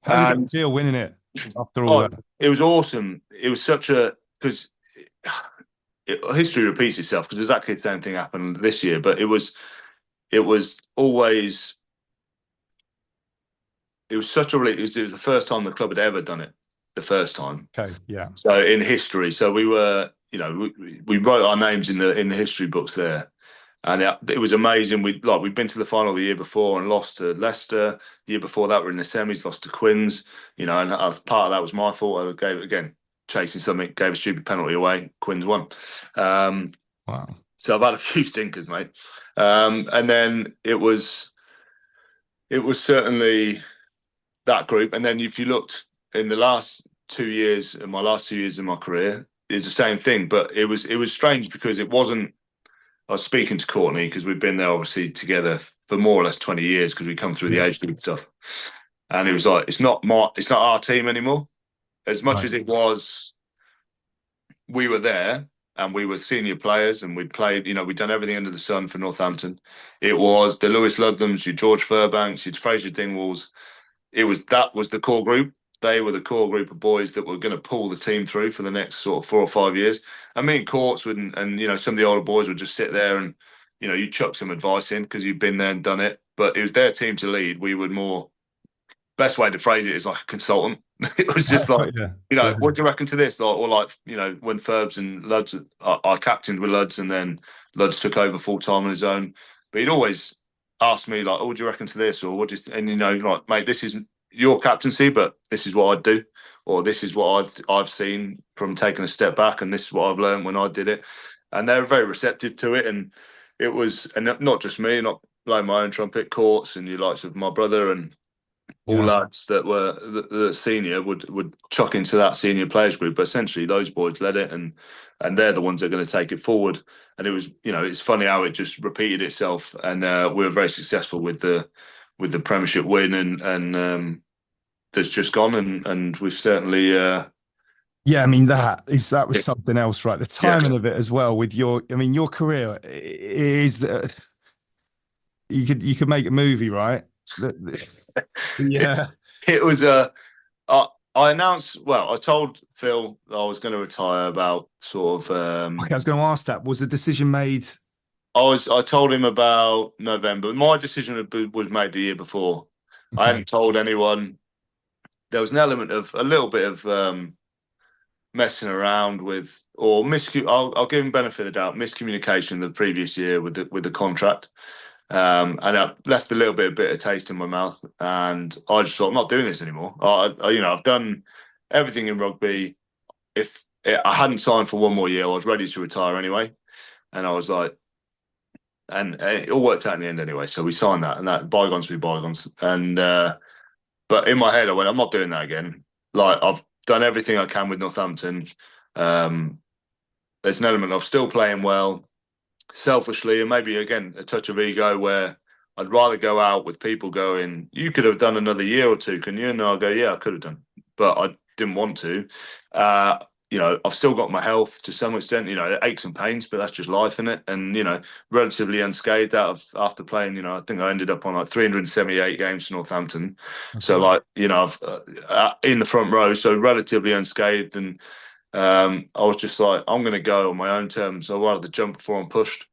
How did And it feel winning it after all that? it was awesome. It was because history repeats itself because exactly the same thing happened this year, but it was always it was such a relief. It was the first time the club had ever done it, the first time. Okay, yeah. So in history, so we were, we wrote our names in the history books there, and it was amazing. We'd been to the final the year before and lost to Leicester. The year before that, we were in the semis, lost to Quins. And part of that was my fault. I gave again chasing something, gave a stupid penalty away. Quins won. Wow. So I've had a few stinkers, mate. And then it was certainly that group. And then if you looked in the last 2 years, in my last 2 years in my career, it's the same thing. But it was strange because it wasn't. I was speaking to Courtney because we've been there obviously together for more or less 20 years because we come through the age group stuff. And it was like, it's not our team anymore. As much as it was, we were there and we were senior players and we'd played, we'd done everything under the sun for Northampton. It was the Lewis Ludlams, your George Furbanks, your Fraser Dingwalls. That was the core group. They were the core group of boys that were going to pull the team through for the next sort of 4 or 5 years. And me and Courts and some of the older boys would just sit there and, you chuck some advice in because you've been there and done it. But it was their team to lead. We would more, best way to phrase it is like a consultant. It was just like, what do you reckon to this? Or like, when Ferbs and Luds, I captained with Luds and then Luds took over full time on his own. But he'd always ask me like, oh, what do you reckon to this? Or what just, and like, mate, this is your captaincy, but this is what I'd do, or this is what I've seen from taking a step back, and this is what I've learned when I did it. And they were very receptive to it, and it was, and not just me, not blowing my own trumpet, Courts and your likes of my brother and all lads that were the senior would chuck into that senior players group. But essentially, those boys led it, and they're the ones that are going to take it forward. And it was, it's funny how it just repeated itself, and we were very successful with the Premiership win, and that's just gone, and we've certainly Yeah, I mean that was Yeah, something else, right? The yeah. timing of it as well with I mean, your career is that you could make a movie, right? It, Yeah. it was I, I announced. Well, I told Phil I was going to retire about sort of. Okay, I was going to ask that. Was the decision made? I told him about November. My decision was made the year before. I Okay. hadn't told anyone. There was an element of a little bit of messing around with, or I'll give him benefit of the doubt, miscommunication the previous year with the contract. And it left a little bit of bitter taste in my mouth. And I just thought, I'm not doing this anymore. I've done everything in rugby. If I hadn't signed for one more year, I was ready to retire anyway. And I was like, and it all worked out in the end anyway. So we signed that, and that bygones be bygones. And but in my head, I went, I'm not doing that again. Like I've done everything I can with Northampton. Um, there's an element of still playing well, selfishly, and maybe again a touch of ego where I'd rather go out with people going, "You could have done another year or two, can you?" And I'll go, "Yeah, I could have done," but I didn't want to. Uh, I've still got my health to some extent. Aches and pains, but that's just life, isn't it? And relatively unscathed out of after playing. I think I ended up on like 378 games for Northampton. So Okay. like, I've in the front row, so relatively unscathed. And I was just like, I'm going to go on my own terms. I'd rather jump before I'm pushed.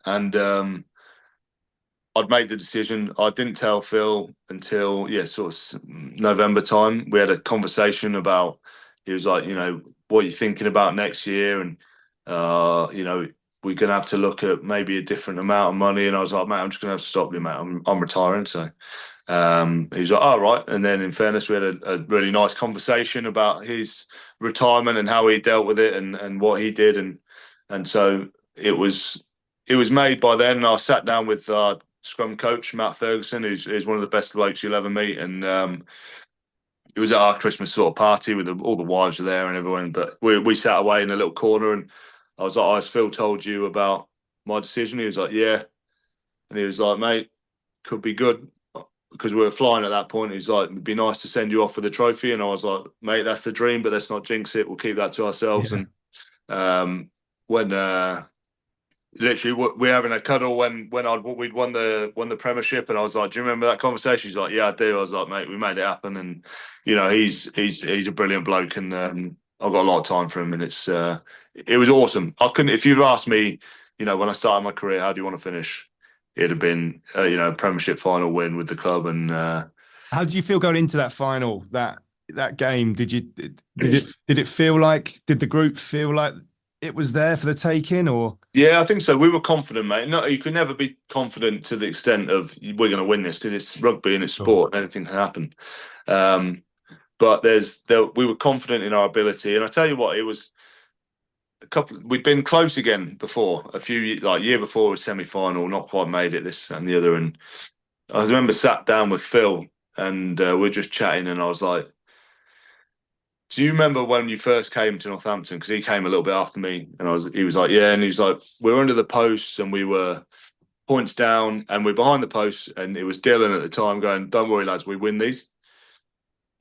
And I'd made the decision. I didn't tell Phil until sort of November time. We had a conversation about. He was like, what are you thinking about next year? And we're gonna have to look at maybe a different amount of money. And I was like, mate, I'm just gonna have to stop you, mate. I'm retiring. So he was like, all right. And then in fairness, we had a really nice conversation about his retirement and how he dealt with it and what he did. And so it was made by then. I sat down with scrum coach Matt Ferguson, who's one of the best blokes you'll ever meet, and it was at our Christmas sort of party with all the wives were there and everyone. But we sat away in a little corner, and I was like, "Oh, has Phil told you about my decision?" He was like, "Yeah," and he was like, "Mate, could be good." Because we were flying at that point, he's like, "It'd be nice to send you off with a trophy," and I was like, "Mate, that's the dream, but let's not jinx it. We'll keep that to ourselves." Yeah. And when literally we're having a cuddle we'd won the Premiership, and I was like, "Do you remember that conversation?" He's like, "Yeah, I do." I was like, "Mate, we made it happen," and he's a brilliant bloke, and I've got a lot of time for him, and it was awesome. I couldn't if you'd asked me, when I started my career, how do you want to finish? It'd have been a Premiership final win with the club, and How did you feel going into that final, that game? Did it feel like, did the group feel like it was there for the taking, or? yeah, I think so. We were confident, mate. No, you can never be confident to the extent of we're going to win this because it's rugby and it's Sure. sport and anything can happen. Um, but we were confident in our ability, and I tell you what, it was a couple. We'd been close again before, like year before, a semi final, not quite made it. This and the other, and I remember sat down with Phil, and we're just chatting, and I was like, "Do you remember when you first came to Northampton?" Because he came a little bit after me, and he was like, "Yeah," and he was like, "We were under the posts, and we were points down, and we're behind the posts, and it was Dylan at the time going, 'Don't worry, lads, we win these.'"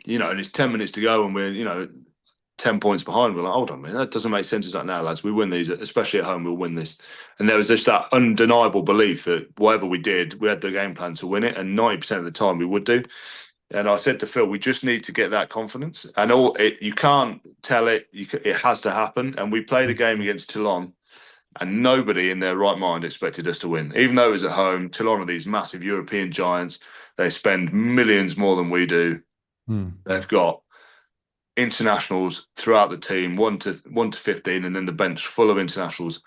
And it's 10 minutes to go, and we're 10 points behind. We're like, "Hold on, man, that doesn't make sense." It's like, "Now, lads, we win these, especially at home. We'll win this." And there was just that undeniable belief that whatever we did, we had the game plan to win it, and 90% of the time we would do. And I said to Phil, we just need to get that confidence. And you can't tell it. It has to happen. And we played a game against Toulon, and nobody in their right mind expected us to win. Even though it was at home, Toulon are these massive European giants. They spend millions more than we do. Hmm. They've got internationals throughout the team, one to 15, and then the bench full of internationals.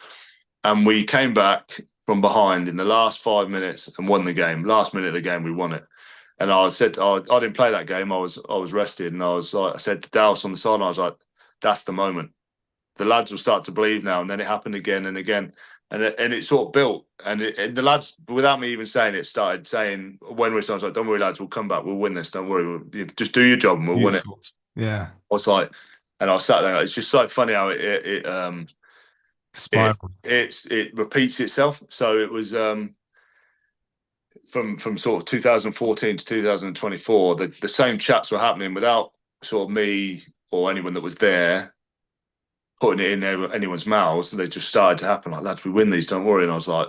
And we came back from behind in the last 5 minutes and won the game. Last minute of the game, we won it. And I said, I didn't play that game. I was rested, and I said to Dallas on the side, I was like, "That's the moment. The lads will start to believe now." And then it happened again and again, and it sort of built. And the lads, without me even saying it, started saying when we started, like, "Don't worry, lads, we'll come back. We'll win this. Don't worry. Just do your job, and we'll win it." Beautiful. Yeah. I was like, and I sat there. It's just so funny how Spiral. it repeats itself. So it was from sort of 2014 to 2024, the same chats were happening without sort of me or anyone that was there putting it in anyone's mouths. They just started to happen. Like, lads, we win these, don't worry. And I was like,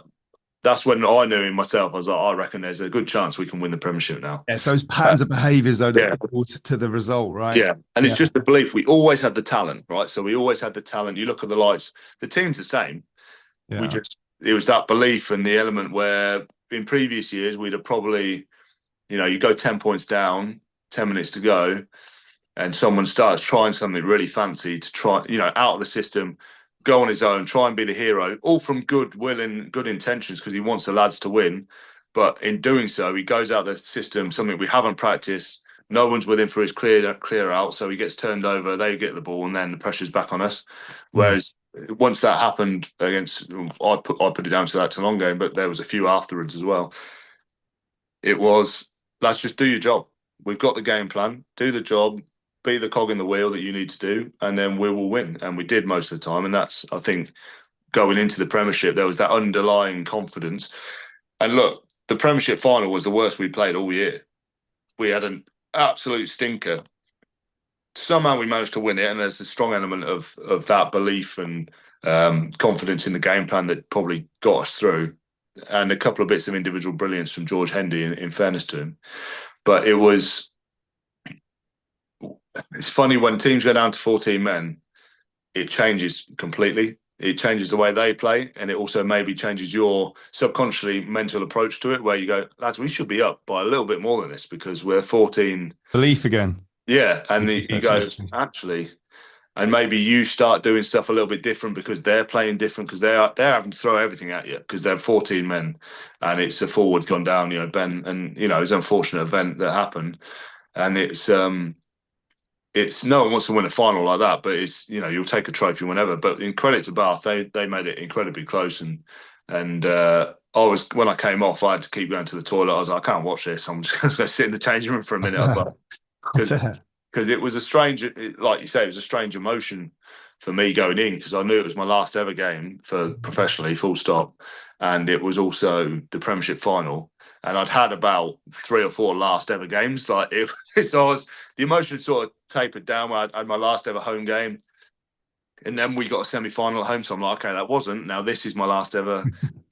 that's when I knew in myself, I was like, I reckon there's a good chance we can win the Premiership now. Yeah, so those patterns of behaviours, though, Yeah. that brought to the result, right? Yeah. And it's just the belief. We always had the talent, right? So we always had the talent. You look at the lights, the team's the same. Yeah. It was that belief and the element where in previous years, we'd have probably, you go 10 points down, 10 minutes to go, and someone starts trying something really fancy to try, out of the system, go on his own, try and be the hero, all from goodwill and good intentions because he wants the lads to win. But in doing so, he goes out the system, something we haven't practiced. No one's with him for his clear out, so he gets turned over. They get the ball, and then the pressure's back on us. Whereas once that happened against, I put it down to that Toulon game, but there was a few afterwards as well. It was, let's just do your job. We've got the game plan. Do the job. Be the cog in the wheel that you need to do, and then we will win. And we did most of the time. And that's, I think, going into the Premiership, there was that underlying confidence. And look, the Premiership final was the worst we played all year. We had an absolute stinker. Somehow we managed to win it, and there's a strong element of that belief and confidence in the game plan that probably got us through. And a couple of bits of individual brilliance from George Hendy, in fairness to him. But it's funny when teams go down to 14 men, it changes completely. It changes the way they play, and it also maybe changes your subconsciously mental approach to it, where you go, lads, we should be up by a little bit more than this because we're 14. Belief again. Yeah, and you go, actually, and maybe you start doing stuff a little bit different because they're playing different because they're having to throw everything at you because they're 14 men, and it's a forward gone down, Ben, and it's an unfortunate event that happened, and it's no one wants to win a final like that, but it's you'll take a trophy whenever. But in credit to Bath, they made it incredibly close, and when I came off, I had to keep going to the toilet. I was like, I can't watch this. I'm just going to sit in the changing room for a minute, because it was a strange, like you say, it was a strange emotion for me going in because I knew it was my last ever game for professionally, full stop, and it was also the Premiership final. And I'd had about 3 or 4 last ever games. So the emotion sort of tapered down. I had my last ever home game. And then we got a semi-final at home. So I'm like, okay, that wasn't. Now this is my last ever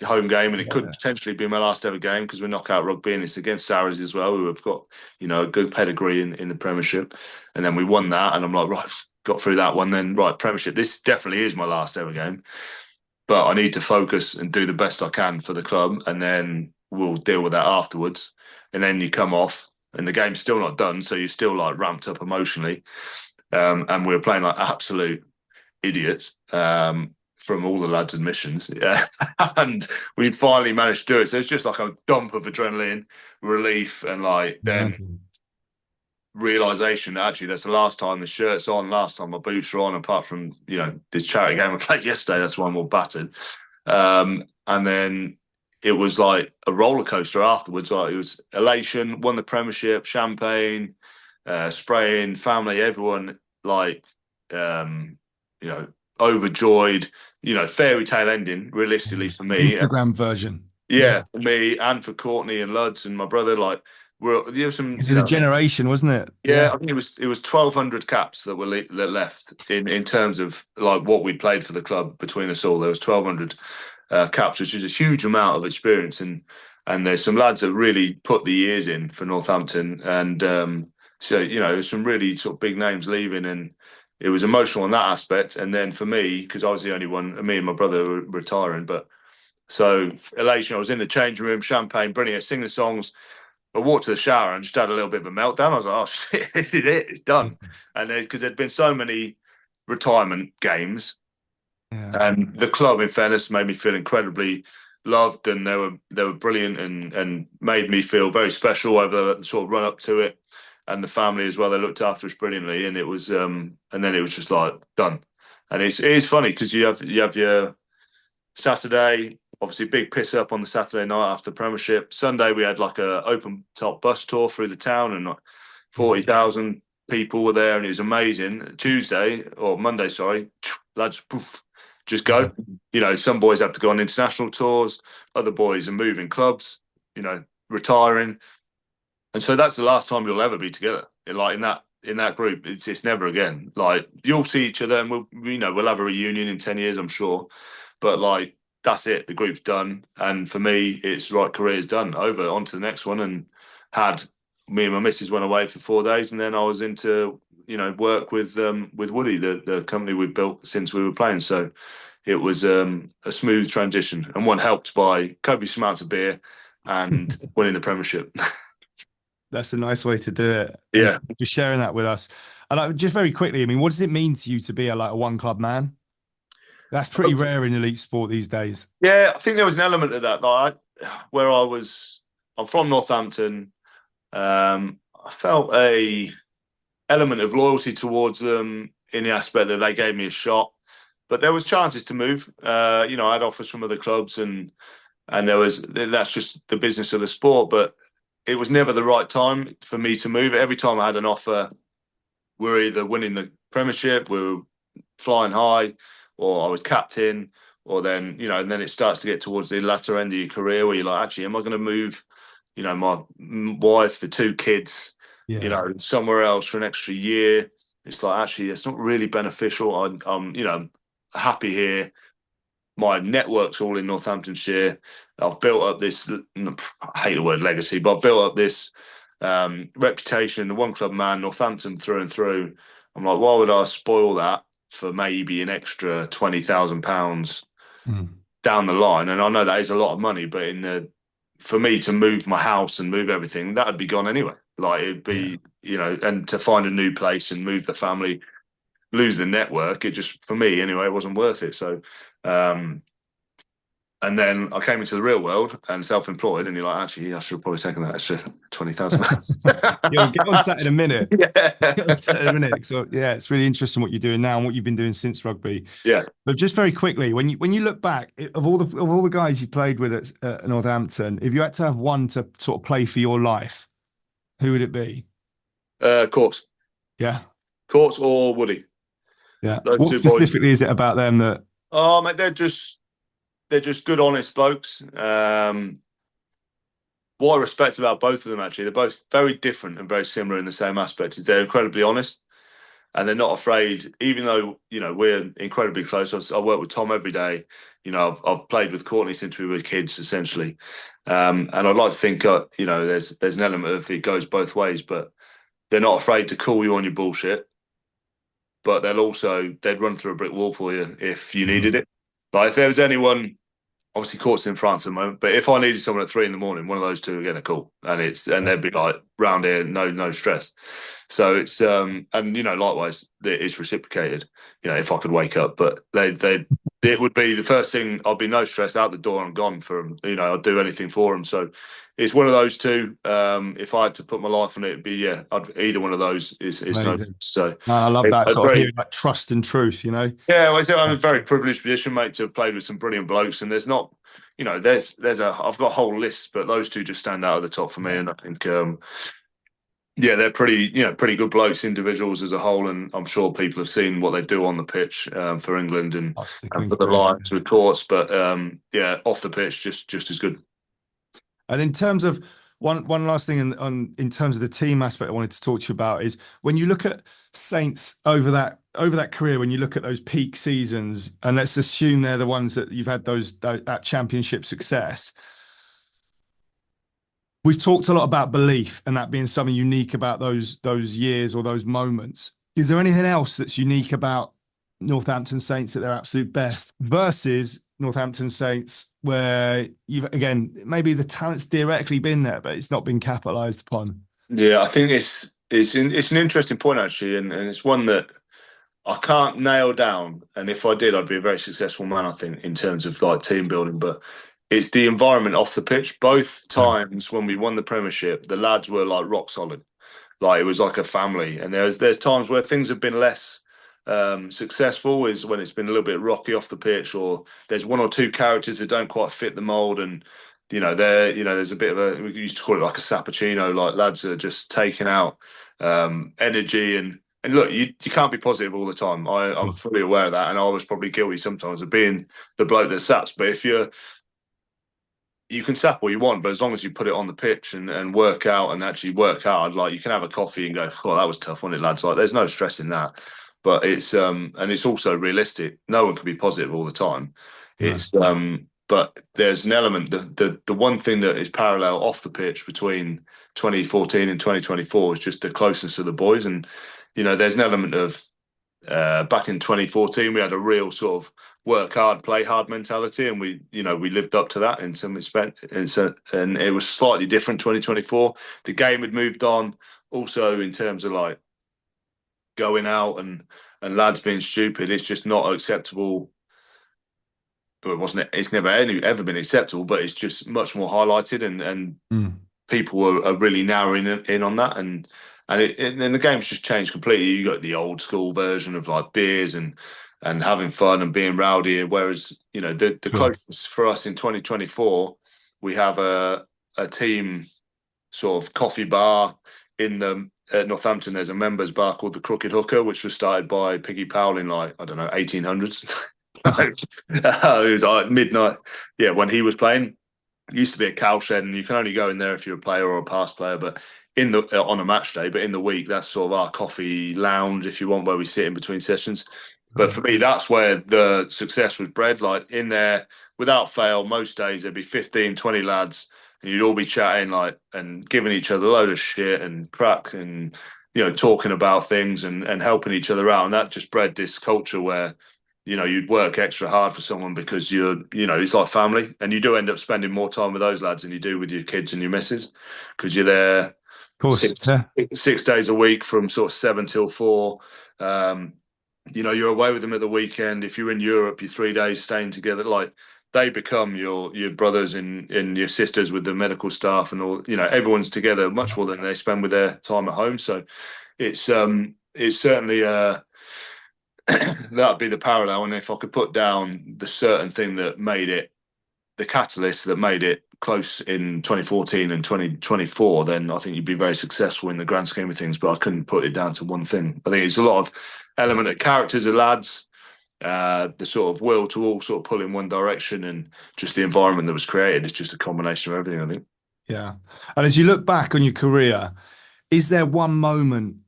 home game. And it could potentially be my last ever game because we're knockout rugby and it's against Saracens as well, who have got, a good pedigree in the Premiership. And then we won that. And I'm like, right, got through that one. Then, right, Premiership, this definitely is my last ever game. But I need to focus and do the best I can for the club. And then we'll deal with that afterwards. And then you come off and the game's still not done. So you're still like ramped up emotionally. And we were playing like absolute idiots from all the lads' admissions. Yeah. And we finally managed to do it. So it's just like a dump of adrenaline, relief, and then realization that actually that's the last time the shirt's on, last time my boots are on, apart from, this charity game I played yesterday. That's why I'm all battered. And then it was like a roller coaster afterwards. Like, it was elation, won the Premiership, champagne, spraying, family, everyone overjoyed, fairy tale ending, realistically for me. Instagram version. Yeah, for me and for Courtney and Luds and my brother. This is a generation, wasn't it? Yeah, I think it was 1,200 caps that were that left in terms of like what we played for the club between us all. There was 1,200 caps, which is a huge amount of experience, and there's some lads that really put the years in for Northampton, and so there's some really sort of big names leaving, and it was emotional in that aspect. And then for me, because I was the only one, me and my brother were retiring, but so elation. I was in the changing room, champagne, brilliant, singing songs. I walked to the shower and just had a little bit of a meltdown. I was like, oh shit, it's done. And because there'd been so many retirement games. Yeah. And the club, in fairness, made me feel incredibly loved, and they were brilliant and made me feel very special over the sort of run up to it, and the family as well. They looked after us brilliantly, and it was and then it was just like done. And it is funny because you have your Saturday, obviously big piss up on the Saturday night after the Premiership. Sunday we had like a open top bus tour through the town, and 40,000 people were there, and it was amazing. Tuesday or Monday, sorry, lads, poof, just go. Some boys have to go on international tours. Other boys are moving clubs, retiring. And so that's the last time you'll ever be together, in that in that group, it's never again. Like you'll see each other, and we'll have a reunion in 10 years, I'm sure. But like that's it. The group's done, and for me, it's right. Career's done. Over on to the next one, and had me and my missus went away for 4 days, and then I was into work with Woody, the company we've built since we were playing. So it was a smooth transition, and one helped by copious amounts of beer and winning the Premiership. That's a nice way to do it. Yeah. And just sharing that with us. And just very quickly, I mean, what does it mean to you to be a one club man? That's pretty rare in elite sport these days. Yeah, I think there was an element of that. Like I'm from Northampton. I felt a element of loyalty towards them in the aspect that they gave me a shot. But there was chances to move. I had offers from other clubs, and that's just the business of the sport. But it was never the right time for me to move. Every time I had an offer, we were either winning the Premiership, we were flying high, or I was captain, or then, and then it starts to get towards the latter end of your career where you're like, actually, am I going to move, my wife, the two kids, somewhere else for an extra year? It's like, actually, it's not really beneficial. I'm happy here. My network's all in Northamptonshire. I've built up this, I hate the word legacy, but I've built up this reputation, the one club man, Northampton through and through. I'm like, why would I spoil that for maybe an extra £20,000 down the line? And I know that is a lot of money, but for me to move my house and move everything, that'd be gone anyway. Like it'd be, and to find a new place and move the family, lose the network, it just, for me anyway, it wasn't worth it. So, and then I came into the real world and self-employed, and you're like, actually, I should have probably taken that extra £20,000. You'll get on to that in a minute. Yeah. Get on to that in a minute. So yeah, it's really interesting what you're doing now and what you've been doing since rugby. Yeah. But just very quickly, when you look back of all the guys you played with at Northampton, if you had to have one to sort of play for your life, who would it be? Courts. Yeah. Courts or Woody. Yeah. What specifically is it about them that? Oh, mate, they're just good, honest blokes. What I respect about both of them, actually, they're both very different and very similar in the same aspect, is they're incredibly honest, and they're not afraid, even though, we're incredibly close. I work with Tom every day. I've played with Courtney since we were kids, essentially. And I'd like to think, there's an element of it goes both ways, but they're not afraid to call you on your bullshit, but they'd run through a brick wall for you if you needed it. Like if there was anyone, obviously Court's in France at the moment, but if I needed someone at 3 a.m, one of those two would get a call, and they'd be like, round here, no stress. So it's and likewise it's reciprocated. If I could wake up, but it would be the first thing. I'd be no stress, out the door, I'm gone for them. I'd do anything for them. So it's one of those two. If I had to put my life on it, it'd be either one of those is no. So I love that sort of hearing that trust and truth. Yeah, well, I'm in a very privileged position, mate, to have played with some brilliant blokes, and there's not, I've got a whole list, but those two just stand out at the top for me, and I think. They're pretty good blokes, individuals as a whole, and I'm sure people have seen what they do on the pitch for England and for the Lions with Courts. But off the pitch, just as good. And in terms of one last thing, in terms of the team aspect, I wanted to talk to you about is when you look at Saints over that career, when you look at those peak seasons, and let's assume they're the ones that you've had that championship success. We've talked a lot about belief and that being something unique about those years or those moments. Is there anything else that's unique about Northampton Saints at their absolute best versus Northampton Saints where maybe the talent's theoretically been there, but it's not been capitalised upon? Yeah, I think it's an interesting point, actually, and it's one that I can't nail down. And if I did, I'd be a very successful man, I think, in terms of like team building. But it's the environment off the pitch. Both times when we won the Premiership, the lads were like rock solid. Like it was like a family. And there's times where things have been less successful, is when it's been a little bit rocky off the pitch, or there's one or two characters that don't quite fit the mould, and there's a bit of we used to call it like a sappuccino. Like lads are just taking out energy and look, you can't be positive all the time. I'm fully aware of that, and I was probably guilty sometimes of being the bloke that saps. But if you're you can sap all you want, but as long as you put it on the pitch and work out and actually work hard, like you can have a coffee and go, "Oh, that was tough, wasn't it, lads?" Like, there's no stress in that. But it's and it's also realistic. No one can be positive all the time. No. It's but there's an element. The one thing that is parallel off the pitch between 2014 and 2024 is just the closeness of the boys, and there's an element of back in 2014 we had a real sort of work hard, play hard mentality, and we lived up to that in some respect. And it was slightly different 2024. The game had moved on, also in terms of like going out and lads being stupid. It's just not acceptable. Well, it wasn't. It's never ever been acceptable, but it's just much more highlighted, and people are really narrowing in on that, and the game's just changed completely. You got the old school version of like beers and having fun and being rowdy, whereas the closest for us in 2024, we have a team sort of coffee bar at Northampton. There's a members bar called the Crooked Hooker, which was started by Piggy Powell in like, I don't know, 1800s. It was like midnight. Yeah, when he was playing, it used to be a cowshed, and you can only go in there if you're a player or a past player. But on a match day, but in the week, that's sort of our coffee lounge, if you want, where we sit in between sessions. But for me, that's where the success was bred. Like in there, without fail, most days there'd be 15, 20 lads, and you'd all be chatting like and giving each other a load of shit and crack and talking about things and helping each other out. And that just bred this culture where you'd work extra hard for someone because it's like family, and you do end up spending more time with those lads than you do with your kids and your missus, because you're there, of course, 6 days a week from sort of 7 till 4. You're away with them at the weekend. If you're in Europe, you're 3 days staying together. Like they become your brothers and your sisters with the medical staff and all. Everyone's together much more than they spend with their time at home. So it's certainly that'd be the parallel. And if I could put down the certain thing that made it, the catalyst that made it close in 2014 and 2024, then I think you'd be very successful in the grand scheme of things. But I couldn't put it down to one thing. I think it's a lot of element of characters of lads, the sort of will to all sort of pull in one direction, and just the environment that was created. It's just a combination of everything, I think. Yeah. And as you look back on your career, is there one moment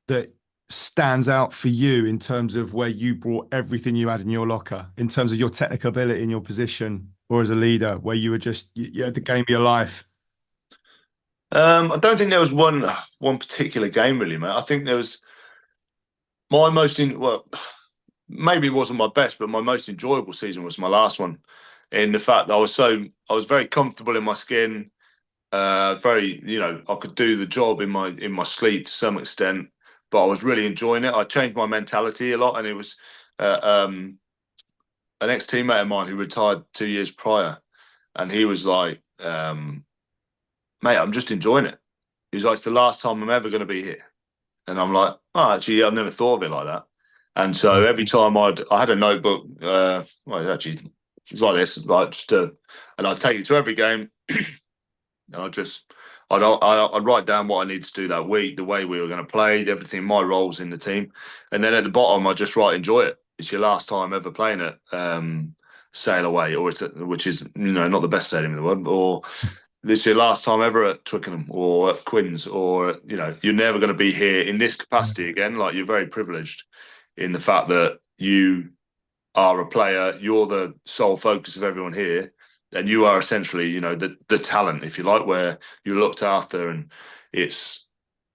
that stands out for you in terms of where you brought everything you had in your locker, in terms of your technical ability in your position or as a leader, where you were just, you had the game of your life? I don't think there was one particular game really, mate. I think there was maybe it wasn't my best, but my most enjoyable season was my last one. In the fact that I was very comfortable in my skin, very, I could do the job in my sleep to some extent, but I was really enjoying it. I changed my mentality a lot, and it was an ex-teammate of mine who retired 2 years prior, and he was like, mate, I'm just enjoying it. He was like, it's the last time I'm ever going to be here. And I'm like, oh, actually, I've never thought of it like that. And so every time I had a notebook, actually, it's like this, like and I'd take it to every game, and I'd write down what I need to do that week, the way we were going to play, everything, my roles in the team, and then at the bottom I just write, enjoy it. It's your last time ever playing at Sail Away, which is not the best stadium in the world, or this is your last time ever at Twickenham or at Quins, or you're never going to be here in this capacity again. Like, you're very privileged in the fact that you are a player, you're the sole focus of everyone here, and you are essentially, the talent, if you like, where you're looked after, and it's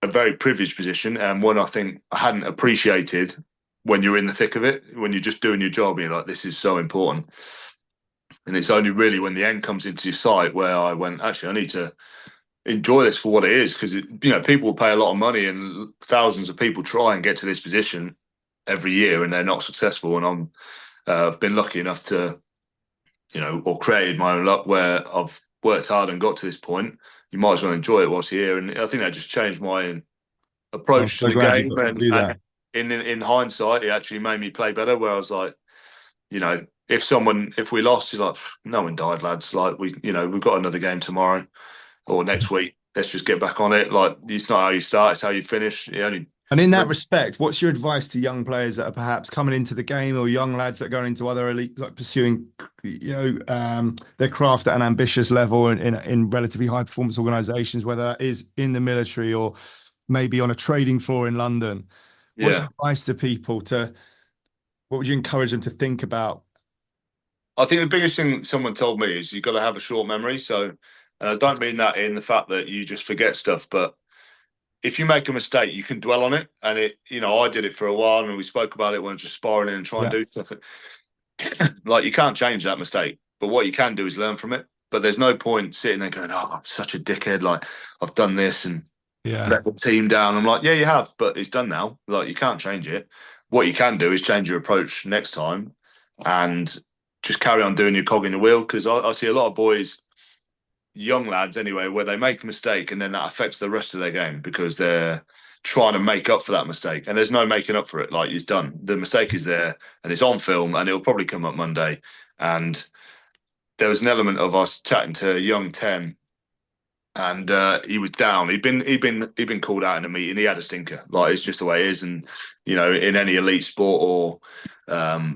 a very privileged position, and one I think I hadn't appreciated when you're in the thick of it, when you're just doing your job, and you're like, this is so important. And it's only really when the end comes into your sight where I went, actually, I need to enjoy this for what it is, because people will pay a lot of money, and thousands of people try and get to this position every year, and they're not successful. And I've been lucky enough to, or created my own luck where I've worked hard and got to this point. You might as well enjoy it whilst you're here. And I think that just changed my approach to the game. And in hindsight, it actually made me play better, where I was like, if we lost, you're like, no one died, lads. Like, we've got another game tomorrow or next week. Let's just get back on it. Like, it's not how you start, it's how you finish. And in that respect, what's your advice to young players that are perhaps coming into the game, or young lads that are going into other elite, like pursuing, their craft at an ambitious level in relatively high performance organizations, whether that is in the military or maybe on a trading floor in London? What's Yeah. your advice to people what would you encourage them to think about? I think the biggest thing someone told me is you've got to have a short memory. So, and I don't mean that in the fact that you just forget stuff, but if you make a mistake, you can dwell on it. And I did it for a while, and we spoke about it when just sparring and trying Yeah. to do stuff. Like, you can't change that mistake, but what you can do is learn from it. But there's no point sitting there going, "Oh, I'm such a dickhead. Like, I've done this and Yeah. let the team down." I'm like, "Yeah, you have, but it's done now. Like, you can't change it. What you can do is change your approach next time, and just carry on doing your cog in the wheel." Because I see a lot of boys, young lads anyway, where they make a mistake and then that affects the rest of their game because they're trying to make up for that mistake. And there's no making up for it. Like, it's done. The mistake is there and it's on film, and it'll probably come up Monday. And there was an element of us chatting to a young 10, and he was down. He'd been called out in a meeting. He had a stinker. Like, it's just the way it is. And in any elite sport or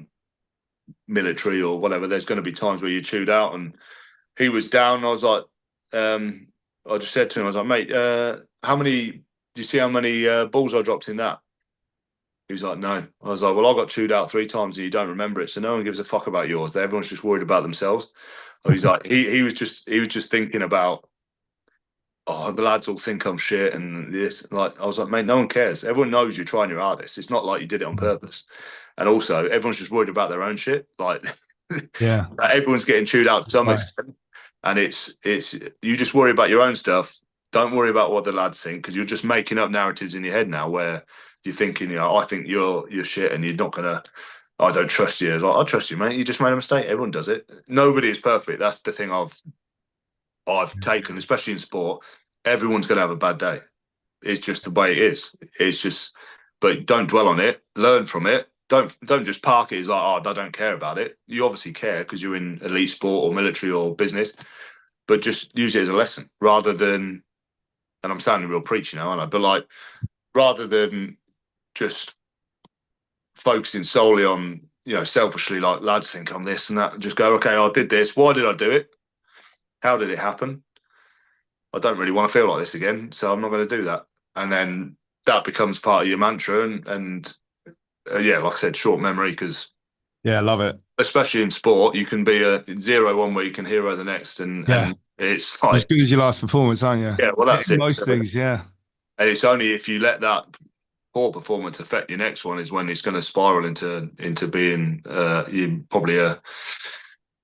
military or whatever, there's going to be times where you're chewed out. And he was down. I was like, I just said to him, I was like, "Mate, how many? Do you see how many balls I dropped in that?" He was like, "No." I was like, "Well, I got chewed out 3 times and you don't remember it, so no one gives a fuck about yours. Everyone's just worried about themselves." He's like, he was just thinking about, "Oh, the lads all think I'm shit and this." Like, I was like, "Mate, no one cares. Everyone knows you're trying your hardest. It's not like you did it on purpose." And also, everyone's just worried about their own shit. Like, Yeah. everyone's getting chewed out to some Right. extent, and it's you just worry about your own stuff. Don't worry about what the lads think, because you're just making up narratives in your head now where you're thinking, I think you're shit, and you're not gonna. I don't trust you. It's like, I trust you, mate. You just made a mistake. Everyone does it. Nobody is perfect. That's the thing I've taken, especially in sport. Everyone's gonna have a bad day. It's just the way it is. It's just, but don't dwell on it. Learn from it. Don't just park it as like, "Oh, I don't care about it." You obviously care because you're in elite sport or military or business, but just use it as a lesson rather than. And I'm sounding real preachy now, aren't I? But like, rather than just focusing solely on, selfishly, like, lads think I'm this and that, just go, "Okay, I did this. Why did I do it? How did it happen? I don't really want to feel like this again, so I'm not going to do that." And then that becomes part of your mantra. And yeah, like I said, short memory, because Yeah. Love it. especially in sport, you can be a zero one week and hero the next, Yeah. and it's As like, good as your last performance, aren't you? yeah, well, that's In it. most So, things, yeah. and it's only if you let that poor performance affect your next one is when it's going to spiral into being you probably a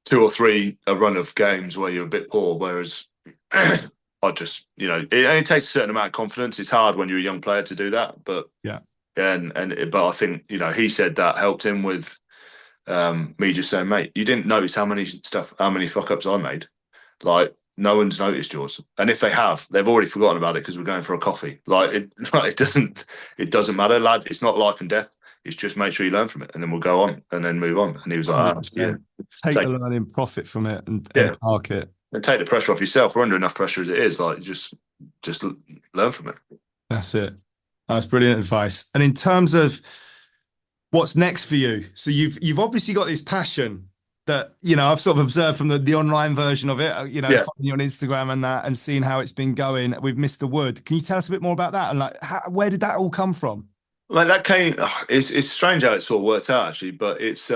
2 or 3 a run of games where you're a bit poor. Whereas I just, it only takes a certain amount of confidence. It's hard when you're a young player to do that, but Yeah. but I think, he said that helped him with me just saying, "Mate, you didn't notice how many fuck ups I made. Like, no one's noticed yours, and if they have, they've already forgotten about it because we're going for a coffee." Like, it doesn't matter, lad. It's not life and death. It's just make sure you learn from it, and then we'll go on and then move on. And he was like, "Yeah, 100%. Take take the learning, profit from it, and yeah, park it. and take the pressure off yourself. We're under enough pressure as it is. Like, just learn from it." That's it. That's brilliant advice. And in terms of what's next for you, so you've obviously got this passion that I've sort of observed from the online version of it. Yeah. Following you on Instagram and that, and seeing how it's been going with Mr. Wood. Can you tell us a bit more about that, and like where did that all come from? Like, that came. It's strange how it sort of worked out, actually, but it's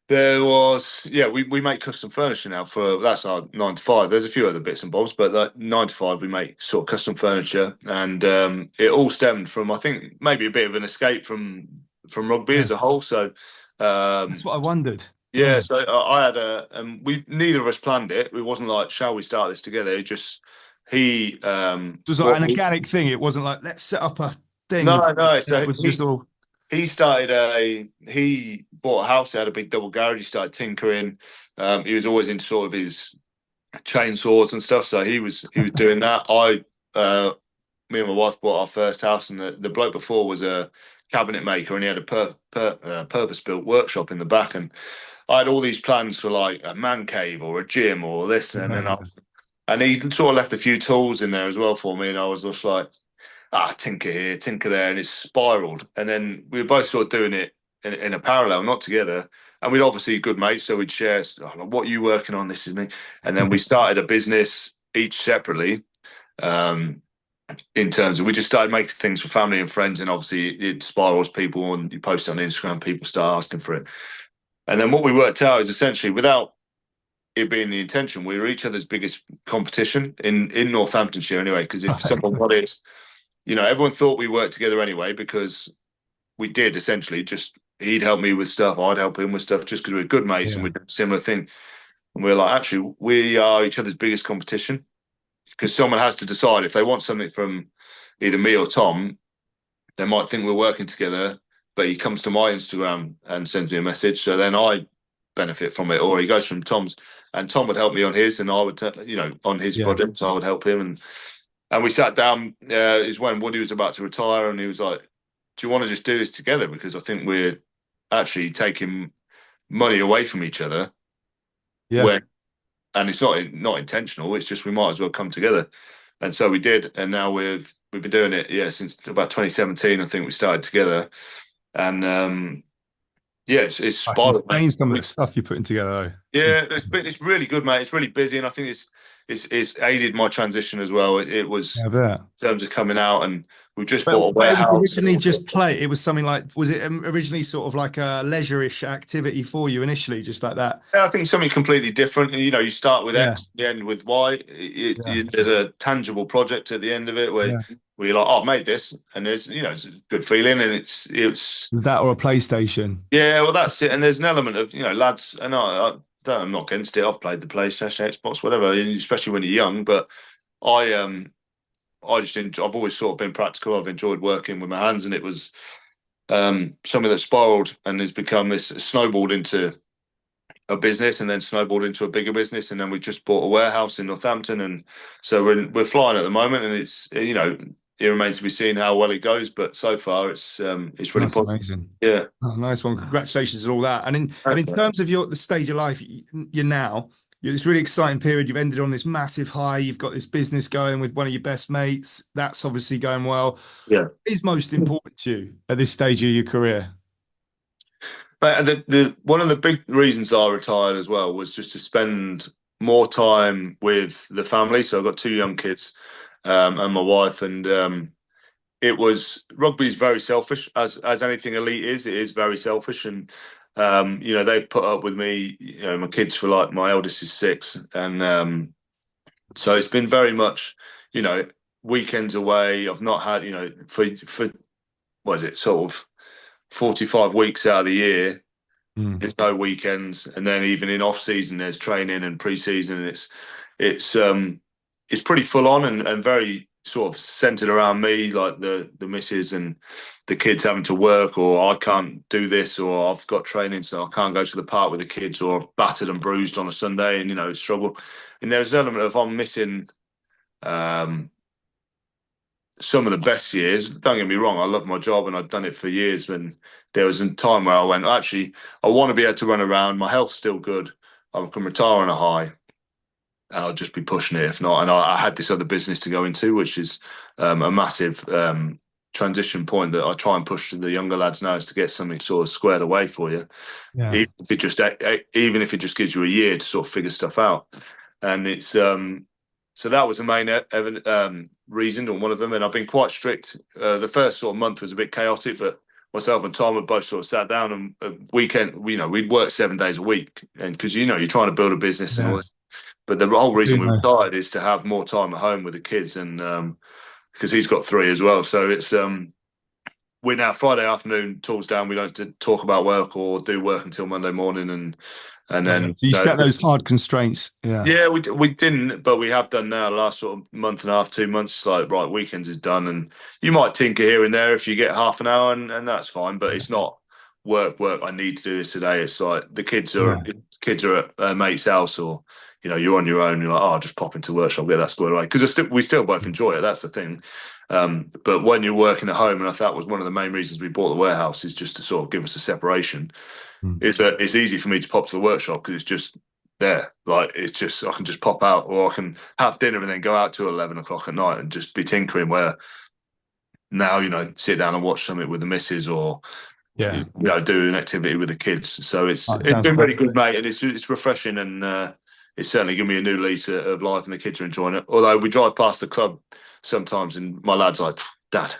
there was, yeah, we make custom furniture now. That's our 9 to 5. There's a few other bits and bobs, but like 9 to 5, we make sort of custom furniture, and it all stemmed from, I think, maybe a bit of an escape from rugby Yeah, as a whole. So that's what I wondered. yeah, Yeah, so I had we neither of us planned it. It wasn't like, "Shall we start this together?" It just he it was like an organic thing. It wasn't like let's set up a thing. no. It So was just all. he bought a house. He had a big double garage. He started tinkering. He was always into sort of his chainsaws and stuff. So he was doing that. Me and my wife bought our first house, and the bloke before was a cabinet maker, and he had a purpose built workshop in the back. And I had all these plans for like a man cave or a gym or this, and then and he sort of left a few tools in there as well for me, and I was just like, tinker here, tinker there, and it's spiraled. And then we were both sort of doing it in a parallel, not together. And we'd obviously good mates, so we'd share, "Oh, what are you working on? This is me." And then we started a business each separately. Um, in terms of, we just started making things for family and friends, and obviously it spirals people, and you post it on Instagram, people start asking for it. And then what we worked out is essentially, without it being the intention, we were each other's biggest competition in Northamptonshire anyway. Because if someone wanted, everyone thought we worked together anyway, because we did essentially. Just he'd help me with stuff, I'd help him with stuff, just because we were good mates and we did a similar thing. And we were like, actually, we are each other's biggest competition, because someone has to decide if they want something from either me or Tom. They might think we're working together, but he comes to my Instagram and sends me a message, so then I benefit from it. Or he goes from Tom's, and Tom would help me on his, and I would, on his project, so I would help him. And we sat down. Is when Woody was about to retire, and he was like, "Do you want to just do this together? Because I think we're actually taking money away from each other." Yeah. And it's not intentional. It's just we might as well come together. And so we did, and now we've been doing it, since about 2017. I think we started together, and it's insane some of the stuff you're putting together, though. Yeah, it's really good, mate. It's really busy, and I think it's aided my transition as well. It was, in terms of coming out, and we just bought a warehouse. It was originally just play. It was something like, was it originally sort of like a leisure-ish activity for you initially, just like that? Yeah, I think something completely different. You start with X, you end with Y. There's a tangible project at the end of it where you're like, "Oh, I've made this," and there's it's a good feeling, and it's that or a PlayStation. Yeah, well, that's it. And there's an element of lads, and I'm not against it. I've played the PlayStation, Xbox, whatever, especially when you're young. But I I've always sort of been practical. I've enjoyed working with my hands, and it was something that spiraled and has become this, snowballed into a business, and then snowballed into a bigger business, and then we just bought a warehouse in Northampton, and so we're flying at the moment, and it's it remains to be seen how well it goes, but so far it's really positive. Amazing. Yeah. Oh, nice one. Congratulations and all that. And in terms of the stage of life you're now, this really exciting period. You've ended on this massive high. You've got this business going with one of your best mates. That's obviously going well. Yeah. What is most important to you at this stage of your career? But the one of the big reasons I retired as well was just to spend more time with the family. So I've got 2 young kids, and my wife, and rugby is very selfish, as anything elite is. It is very selfish, and they've put up with me. My kids, for like, my eldest is 6, and so it's been very much weekends away. I've not had for what is it, sort of 45 weeks out of the year. There's no weekends, and then even in off season there's training and pre-season, and it's pretty full on, and very sort of centered around me, like the missus and the kids having to work, or I can't do this, or I've got training so I can't go to the park with the kids, or battered and bruised on a Sunday, and struggle. And there's an element of, I'm missing some of the best years. Don't get me wrong, I love my job and I've done it for years. When there was a time where I went, actually, I want to be able to run around. My health's still good. I can retire on a high, and I'll just be pushing it if not. And I had this other business to go into, which is a massive transition point that I try and push to the younger lads now, is to get something sort of squared away for you. Yeah. Even if it just gives you a year to sort of figure stuff out. And it's so that was the main reason, or one of them. And I've been quite strict. The first sort of month was a bit chaotic, but myself and Tom had both sort of sat down, and weekend, we'd work 7 days a week, and because you're trying to build a business and all this. But the whole reason we retired is to have more time at home with the kids, and because he's got 3 as well. So it's we're now Friday afternoon, tools down. We don't talk about work or do work until Monday morning, and then so you set those hard constraints. Yeah, we didn't, but we have done now. The last sort of month and a half, 2 months, it's like, right, weekends is done, and you might tinker here and there if you get half an hour, and that's fine. But it's not work. I need to do this today. It's like the kids are at a mate's house, or you're on your own. You're like, I'll just pop into workshop, get that squared away, because we still both enjoy it. That's the thing. But when you're working at home, and I thought was one of the main reasons we bought the warehouse, is just to sort of give us a separation. Is that it's easy for me to pop to the workshop because it's just there. Like, it's just, I can just pop out, or I can have dinner and then go out till 11 o'clock at night and just be tinkering. Where now, sit down and watch something with the missus, or Yeah. do an activity with the kids. So it's Oh, it it's sounds been really perfect. good, mate, and it's refreshing, and it's certainly given me a new lease of life, and the kids are enjoying it. Although we drive past the club sometimes, and my lad's like, "Dad,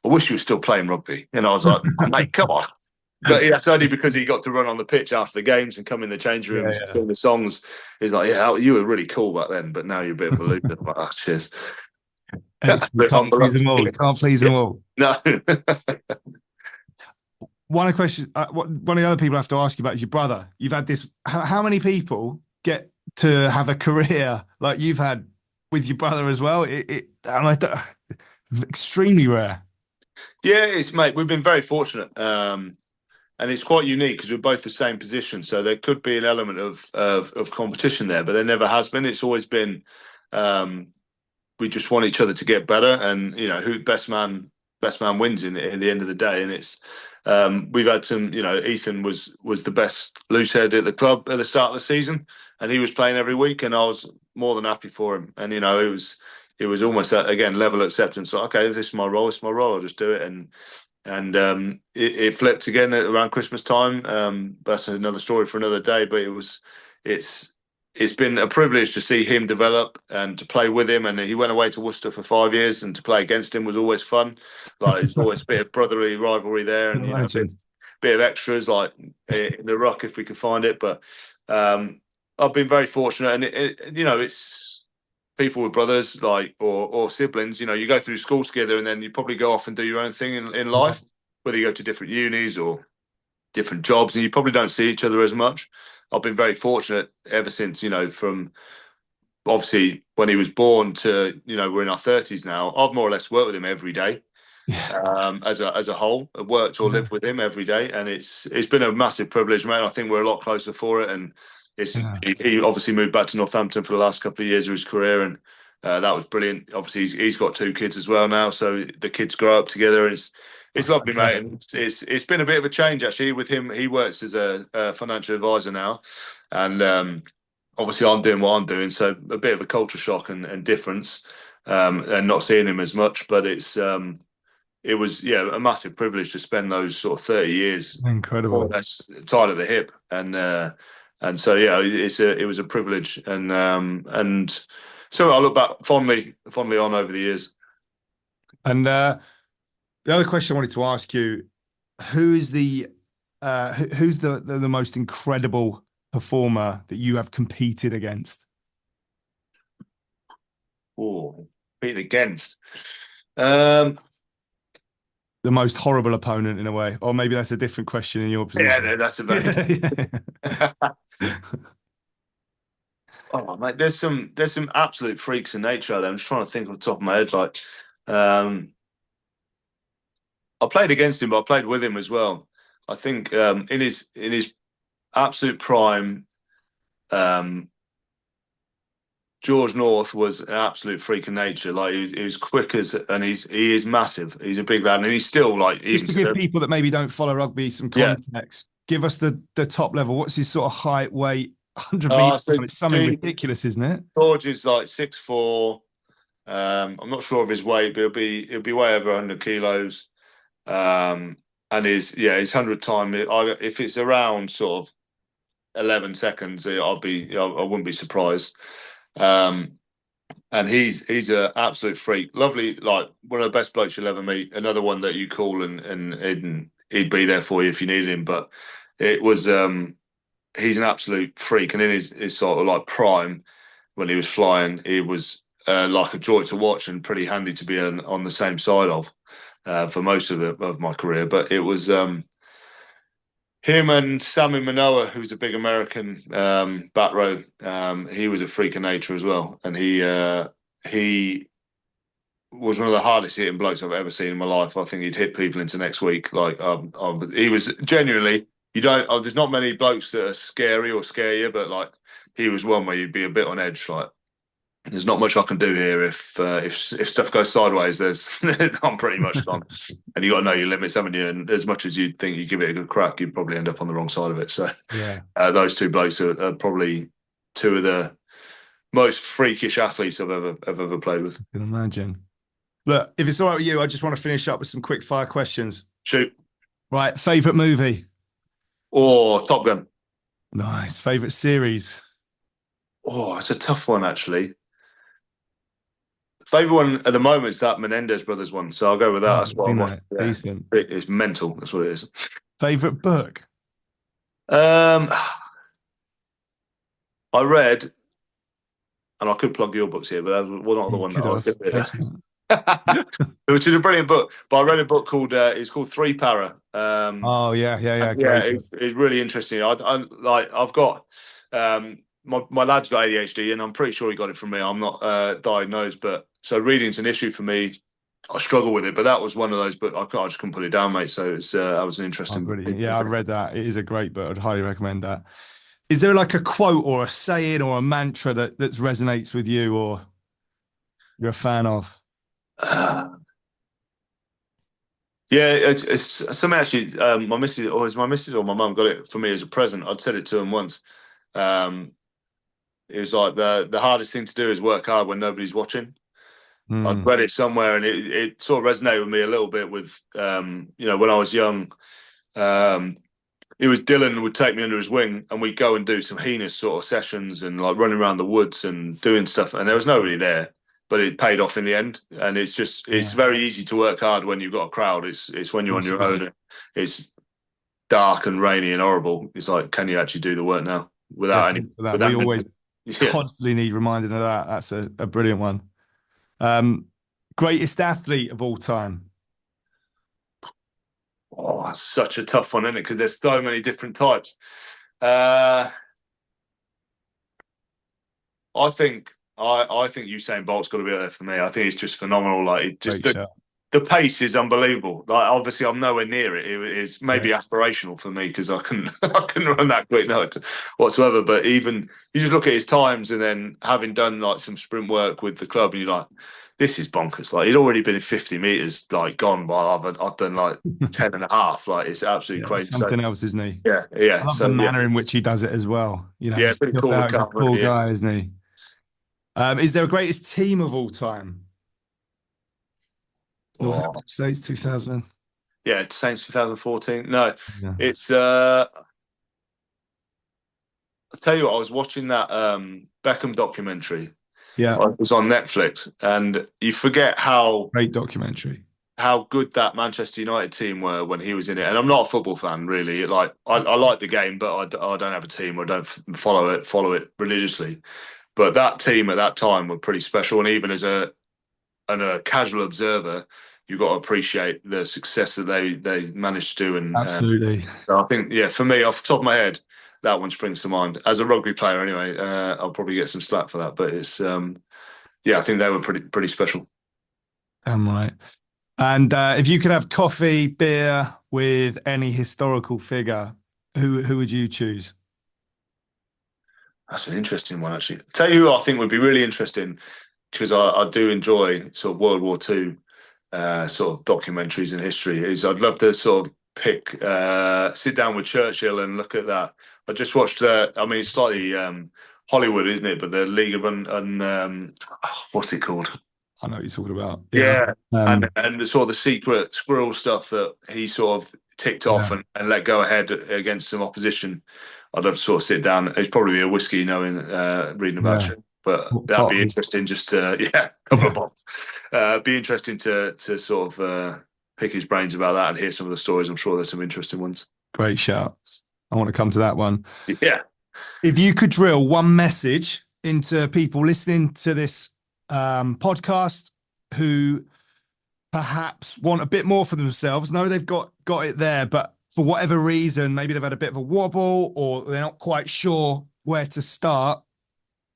I wish you were still playing rugby," and I was like, "Oh, mate, come on." But yeah, it's only because he got to run on the pitch after the games and come in the change Yeah, rooms and yeah. sing the songs. He's like, "Yeah, you were really cool back then, but now you're a bit of a loser." I'm like, "Oh, cheers." Excellent. Bit Can't humble. please them all. Can't please them all. No. One of the questions, one of the other people I have to ask you about is your brother. You've had this. How many people get to have a career like you've had with your brother as well? And extremely rare. Yeah, it's mate. We've been very fortunate, and it's quite unique because we're both the same position. So there could be an element of competition there, but there never has been. It's always been we just want each other to get better, and who best man wins in the end of the day. And it's we've had some. Ethan was the best loose head at the club at the start of the season, and he was playing every week, and I was more than happy for him. And it was almost that again level acceptance. Like, okay, this is my role. It's my role. I'll just do it. And it flipped again around Christmas time. That's another story for another day. But it's been a privilege to see him develop and to play with him. And he went away to Worcester for 5 years, and to play against him was always fun. Like, there's always a bit of brotherly rivalry there, and a bit of extras like in the ruck if we could find it. But I've been very fortunate, and it's people with brothers or siblings. You go through school together, and then you probably go off and do your own thing in life, whether you go to different unis or different jobs, and you probably don't see each other as much. I've been very fortunate ever since, from obviously when he was born to, we're in our 30s now. I've more or less worked with him every day. As a whole, I worked or lived with him every day, and it's been a massive privilege, mate. I think we're a lot closer for it, and he obviously moved back to Northampton for the last couple of years of his career, and that was brilliant. Obviously, he's got two kids as well now, so the kids grow up together. And it's lovely, mate. And it's been a bit of a change actually with him. He works as a financial advisor now, and obviously I'm doing what I'm doing, so a bit of a culture shock and difference, and not seeing him as much. But it was a massive privilege to spend those sort of 30 years incredible, more or less tied at the hip, and so it was a privilege, and so I look back fondly on over the years. And the other question I wanted to ask you: who's the most incredible performer that you have competed against? Oh, competed against. The most horrible opponent in a way, or maybe that's a different question in your position. Yeah, that's a very. Oh, mate, there's some absolute freaks in nature out there. I'm just trying to think off the top of my head. Like, I played against him, but I played with him as well. I think in his absolute prime, George North was an absolute freak of nature. Like, he was quick and he is massive. He's a big lad, and he's still like. Just to give people that maybe don't follow rugby some context, give us the top level. What's his sort of height, weight? 100 meters. So it's something ridiculous, isn't it? George is like 6'4". I'm not sure of his weight, but he'll be way over 100 kilos. And his 100 time. If it's around sort of 11 seconds, I wouldn't be surprised. And he's an absolute freak, lovely, like one of the best blokes you'll ever meet. Another one that you call and he'd be there for you if you needed him. But it was he's an absolute freak, and in his sort of like prime when he was flying, he was like a joy to watch and pretty handy to be on the same side of for most of my career. But it was him and Sammy Manoa, who's a big American back row. He was a freak of nature as well, and he was one of the hardest hitting blokes I've ever seen in my life. I think he'd hit people into next week. Like, he was genuinely. There's not many blokes that are scary or scare you, but like he was one where you'd be a bit on edge. Like, there's not much I can do here if stuff goes sideways. I'm pretty much done, and you got to know your limits, haven't you? And as much as you think you give it a good crack, you'd probably end up on the wrong side of it. So those two blokes are probably two of the most freakish athletes I've ever played with. I can imagine. Look, if it's all right with you, I just want to finish up with some quick fire questions. Shoot. Right. Favorite movie? Or Top Gun. Nice. Favorite series? Oh, it's a tough one, actually. Favorite one at the moment is that Menendez brothers one, so I'll go with that. Oh, That's what I'm watching. Yeah, decent. it's mental. That's what it is. Favorite book? Um, I read, and I could plug your books here, but that was not the You one that could I have. Which is a brilliant book. But I read a book called it's called Three Para. Oh yeah. Yeah, Great. it's really interesting. I've got my lad's got ADHD, and I'm pretty sure he got it from me. I'm not diagnosed, but so reading's an issue for me. I struggle with it, but that was one of those. But I just couldn't put it down, mate. So it's that was an interesting. Brilliant. Yeah, I read that. It is a great book. I'd highly recommend that. Is there like a quote or a saying or a mantra that resonates with you or you're a fan of? Yeah, it's something actually. My missus, or is my missus or my mum got it for me as a present. I'd said it to him once. It was like the hardest thing to do is work hard when nobody's watching. I'd read it somewhere, and it sort of resonated with me a little bit. With when I was young, it was Dylan would take me under his wing, and we'd go and do some heinous sort of sessions and like running around the woods and doing stuff. And there was nobody there, but it paid off in the end. And it's very easy to work hard when you've got a crowd. It's when you're on your own. It's dark and rainy and horrible. It's like, can you actually do the work now without any? We always constantly need reminding of that. That's a brilliant one. Greatest athlete of all time? Oh, that's such a tough one, isn't it? Because there's so many different types. I think Usain Bolt's got to be up there for me. I think it's just phenomenal. Like it just the pace is unbelievable. Like obviously I'm nowhere near it. It is maybe aspirational for me because I couldn't run that quick whatsoever. But even you just look at his times and then having done like some sprint work with the club and you're like, this is bonkers. Like he'd already been 50 meters like gone while I've done like 10 and a half. Like it's absolutely crazy. Something else, isn't he? Yeah. I love the manner in which he does it as well. You know, he's pretty cool. He's a cool guy, isn't he? Is there a greatest team of all time? Northampton Saints 2000. Yeah, Saints 2014. No, it's I'll tell you what, I was watching that Beckham documentary. Yeah. It was on Netflix, and you forget how great documentary. How good that Manchester United team were when he was in it. And I'm not a football fan, really. Like I like the game, but I don't have a team or don't follow it religiously. But that team at that time were pretty special, and even as a casual observer, you've got to appreciate the success that they managed to do. And absolutely, so I think, for me, off the top of my head, that one springs to mind. As a rugby player, anyway, I'll probably get some slack for that. But it's, I think they were pretty special. Right. And if you could have coffee, beer with any historical figure, who would you choose? That's an interesting one, actually. I'll tell you who I think would be really interesting, because I do enjoy sort of World War II sort of documentaries and history, is I'd love to sort of sit down with Churchill and look at that. I just watched, it's slightly Hollywood, isn't it? But the League of what's it called? I know what you're talking about. Yeah. And the sort of the secret squirrel stuff that he sort of ticked off and let go ahead against some opposition. I'd love to sort of sit down. It's probably a whiskey, reading about it. But that'd be interesting just to, couple of bottles. Be interesting to sort of pick his brains about that and hear some of the stories. I'm sure there's some interesting ones. Great shout. I want to come to that one. Yeah. If you could drill one message into people listening to this podcast who perhaps want a bit more for themselves, know they've got it there, but for whatever reason, maybe they've had a bit of a wobble or they're not quite sure where to start,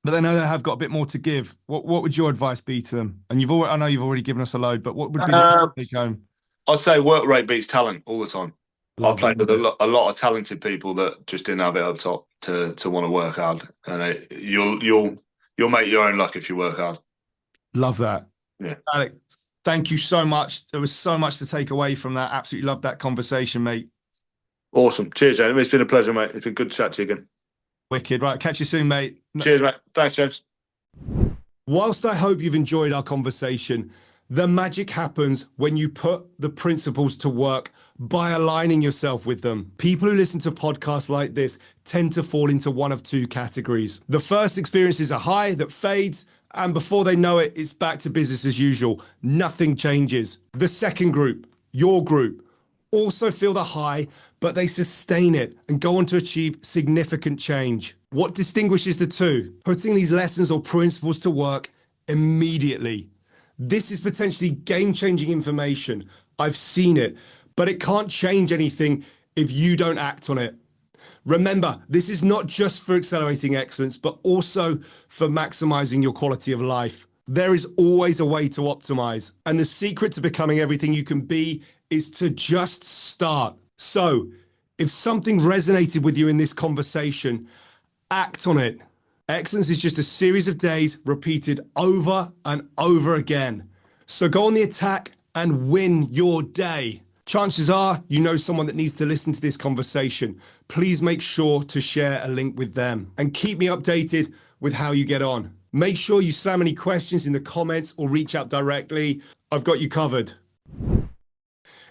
but they know they have got a bit more to give. What would your advice be to them? And I know you've already given us a load, but what would be the take home? I'd say work rate beats talent all the time. I've played with a lot of talented people that just didn't have it up top to want to work hard, and you'll make your own luck if you work hard. Love that. Yeah. Alex, thank you so much. There was so much to take away from that. Absolutely loved that conversation, mate. Awesome. Cheers, James. It's been a pleasure, mate. It's been good to chat to you again. Wicked. Right. Catch you soon, mate. Cheers, mate. Thanks, James. Whilst I hope you've enjoyed our conversation, The magic happens when you put the principles to work by aligning yourself with them. People who listen to podcasts like this tend to fall into one of two categories. The first experiences a high that fades, and before they know it, it's back to business as usual. Nothing changes. The second group, your group, also feel the high, but they sustain it and go on to achieve significant change. What distinguishes the two? Putting these lessons or principles to work immediately. This is potentially game-changing information. I've seen it, but it can't change anything if you don't act on it. Remember, this is not just for accelerating excellence, but also for maximizing your quality of life. There is always a way to optimize, and the secret to becoming everything you can be is to just start. So, if something resonated with you in this conversation, act on it. Excellence is just a series of days repeated over and over again. So go on the attack and win your day. Chances are you know someone that needs to listen to this conversation. Please make sure to share a link with them and keep me updated with how you get on. Make sure you slam any questions in the comments or reach out directly. I've got you covered.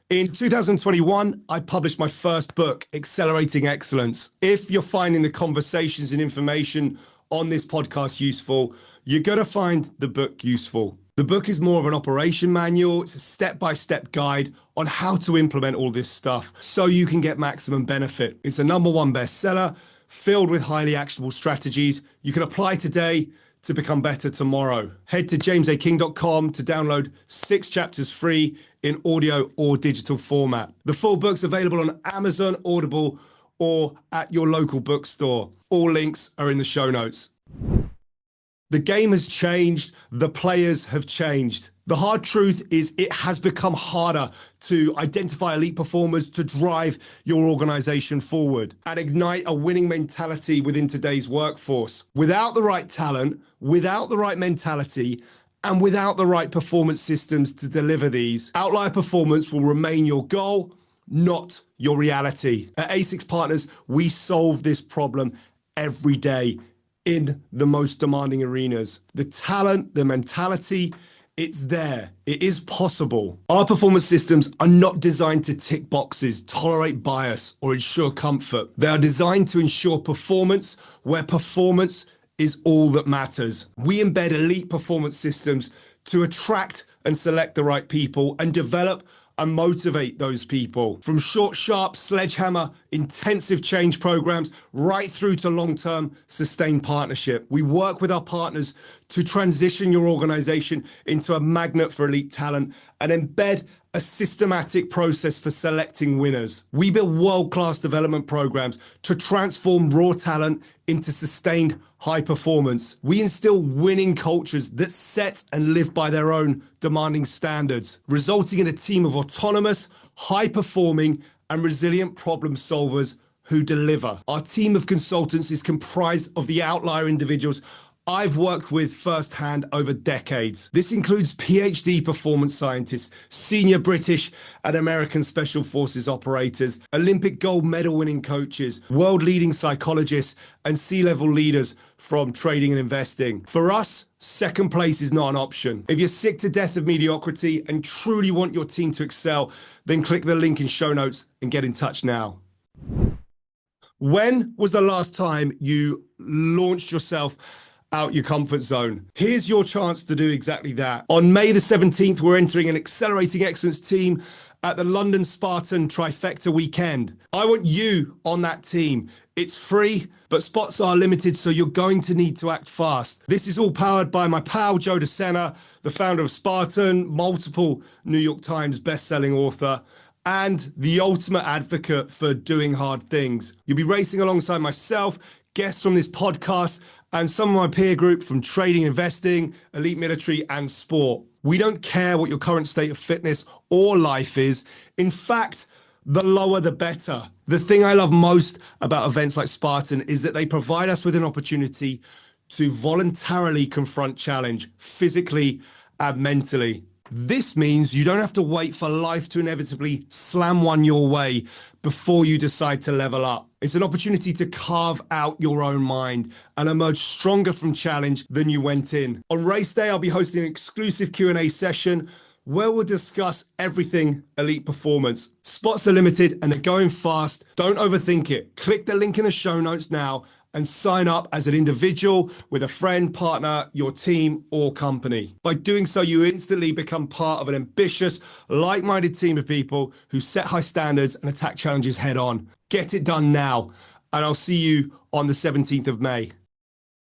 In 2021, I published my first book, Accelerating Excellence. If you're finding the conversations and information on this podcast useful, you're going to find the book useful. The book is more of an operation manual. It's a step-by-step guide on how to implement all this stuff so you can get maximum benefit. It's a #1 bestseller filled with highly actionable strategies you can apply today to become better tomorrow. Head to jamesaking.com to download 6 chapters free in audio or digital format. The full book's available on Amazon, Audible, or at your local bookstore. All links are in the show notes. The game has changed. The players have changed. The hard truth is it has become harder to identify elite performers to drive your organization forward and ignite a winning mentality within today's workforce. Without the right talent, without the right mentality, and without the right performance systems to deliver these, outlier performance will remain your goal, not your reality. At A6 Partners, we solve this problem every day in the most demanding arenas. The talent, the mentality, it's there. It is possible. Our performance systems are not designed to tick boxes, tolerate bias, or ensure comfort. They are designed to ensure performance where performance is all that matters. We embed elite performance systems to attract and select the right people and develop and motivate those people. From short, sharp, sledgehammer, intensive change programs, right through to long-term sustained partnership. We work with our partners to transition your organization into a magnet for elite talent and embed a systematic process for selecting winners. We build world-class development programs to transform raw talent into sustained high performance. We instill winning cultures that set and live by their own demanding standards, resulting in a team of autonomous, high-performing, and resilient problem solvers who deliver. Our team of consultants is comprised of the outlier individuals I've worked with firsthand over decades. This includes PhD performance scientists, senior British and American Special Forces operators, Olympic gold medal winning coaches, world leading psychologists, and C-level leaders from trading and investing. For us, second place is not an option. If you're sick to death of mediocrity and truly want your team to excel, then click the link in show notes and get in touch now. When was the last time you launched yourself out your comfort zone? Here's your chance to do exactly that. On May the 17th, we're entering an Accelerating Excellence team at the London Spartan Trifecta Weekend. I want you on that team. It's free, but spots are limited, so you're going to need to act fast. This is all powered by my pal, Joe DeSena, the founder of Spartan, multiple New York Times best-selling author, and the ultimate advocate for doing hard things. You'll be racing alongside myself, guests from this podcast, and some of my peer group from trading, investing, elite military, and sport. We don't care what your current state of fitness or life is. In fact, the lower the better. The thing I love most about events like Spartan is that they provide us with an opportunity to voluntarily confront challenge, physically and mentally. This means you don't have to wait for life to inevitably slam one your way before you decide to level up. It's an opportunity to carve out your own mind and emerge stronger from challenge than you went in. On race day, I'll be hosting an exclusive Q&A session where we'll discuss everything elite performance. Spots are limited and they're going fast. Don't overthink it. Click the link in the show notes now and sign up as an individual, with a friend, partner, your team, or company. By doing so, you instantly become part of an ambitious, like-minded team of people who set high standards and attack challenges head on. Get it done now, and I'll see you on the 17th of May.